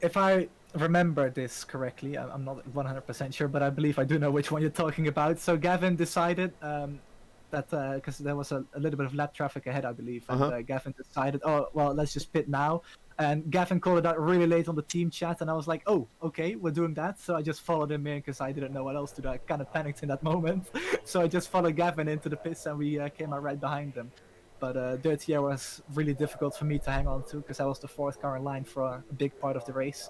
If I remember this correctly, I'm not 100% sure, but I believe I do know which one you're talking about. So Gavin decided that because there was a little bit of lap traffic ahead, I believe, and Gavin decided, oh, well, let's just pit now. And Gavin called it out really late on the team chat, and I was like, oh, okay, we're doing that. So I just followed him in because I didn't know what else to do. I kind of panicked in that moment. So I just followed Gavin into the pits, and we came out right behind them. But Dirty Air was really difficult for me to hang on to because I was the fourth car in line for a big part of the race.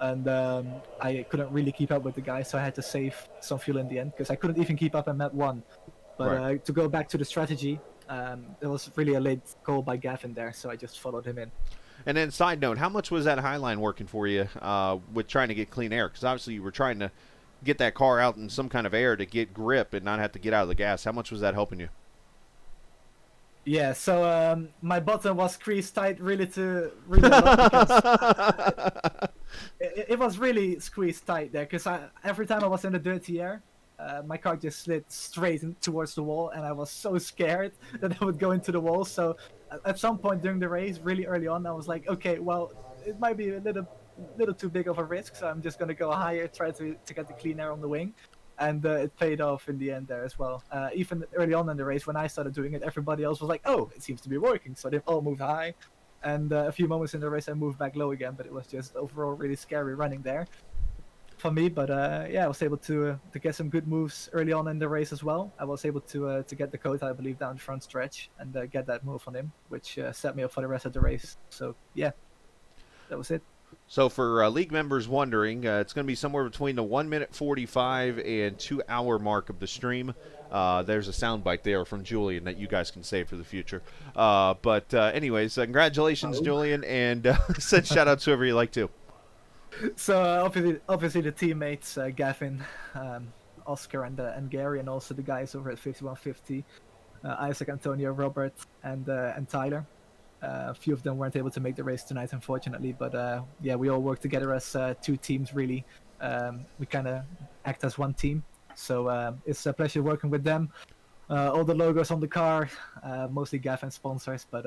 And I couldn't really keep up with the guys, so I had to save some fuel in the end because I couldn't even keep up in Map 1. But to go back to the strategy, there was really a late call by Gavin there, so I just followed him in. And then side note, how much was that Highline working for you with trying to get clean air? Because obviously you were trying to get that car out in some kind of air to get grip and not have to get out of the gas. How much was that helping you? Yeah, so my bottom was creased tight really a lot because it was really squeezed tight there because every time I was in the dirty air, my car just slid straight towards the wall, and I was so scared that I would go into the wall. So at some point during the race, really early on, I was like, okay, well, it might be a little too big of a risk, so I'm just going to go higher, try to get the clean air on the wing. And it paid off in the end there as well. Even early on in the race, when I started doing it, everybody else was like, oh, it seems to be working. So they all moved high. And a few moments in the race, I moved back low again. But it was just overall really scary running there for me. But yeah, I was able to get some good moves early on in the race as well. I was able to get the Dakota, I believe, down the front stretch and get that move on him, which set me up for the rest of the race. So yeah, that was it. So for league members wondering, it's going to be somewhere between the 1 minute 45 and 2 hour mark of the stream. There's a soundbite there from Julian that you guys can save for the future. But anyways, congratulations, Julian, and send shout outs to whoever you like to. So obviously the teammates, Gavin, Oscar, and Gary, and also the guys over at 5150, Isaac, Antonio, Robert, and Tyler. A few of them weren't able to make the race tonight, unfortunately, but yeah, we all work together as two teams, really. We kind of act as one team, so it's a pleasure working with them. All the logos on the car, mostly Gavin sponsors, but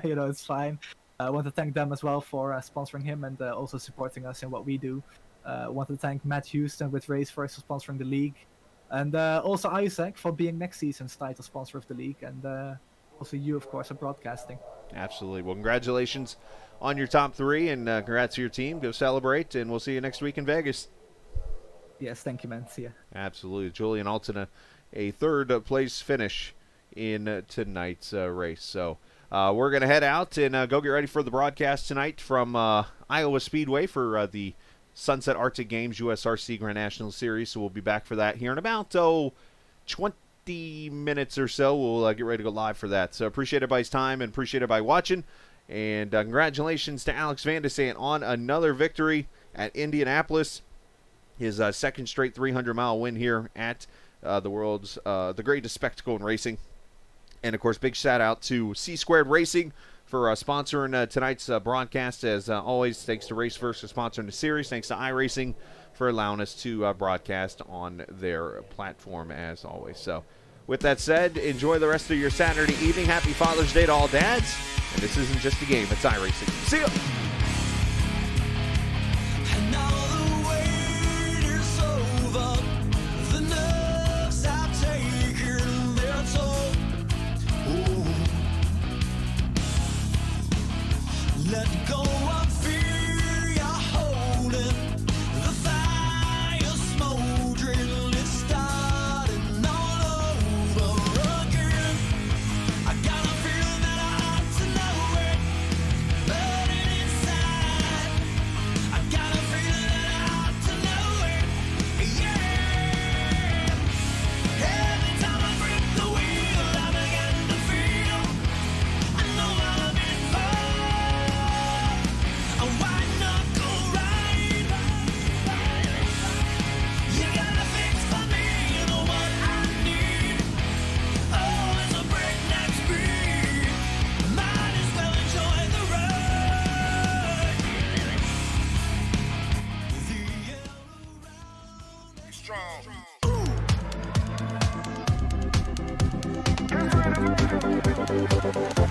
you know, it's fine. I want to thank them as well for sponsoring him and also supporting us in what we do. I want to thank Matt Houston with Raceverse for sponsoring the league, and also Isaac for being next season's title sponsor of the league, and also you, of course, for broadcasting. Absolutely. Well, congratulations on your top three, and congrats to your team. Go celebrate, and we'll see you next week in Vegas. Yes, thank you, man. See ya. Absolutely. Julian Alton, a third place finish in tonight's race. So we're going to head out and go get ready for the broadcast tonight from Iowa Speedway for the Sunset Arctic Games USRC Grand National Series. So we'll be back for that here in about 20 minutes or so. We'll get ready to go live for that. So appreciate everybody's time and appreciate everybody watching. And congratulations to Alex Van de Sande on another victory at Indianapolis. His second straight 300-mile win here at the greatest spectacle in racing. And, of course, big shout-out to C-Squared Racing for sponsoring tonight's broadcast. As always, thanks to Raceverse for sponsoring the series. Thanks to iRacing for allowing us to broadcast on their platform, as always. So, with that said, enjoy the rest of your Saturday evening. Happy Father's Day to all dads. And this isn't just a game, it's iRacing. See ya! Let go of fear, you're holding the fire smoldering, it's starting all over again. I got a feeling that I ought to know it, burning inside. Bye.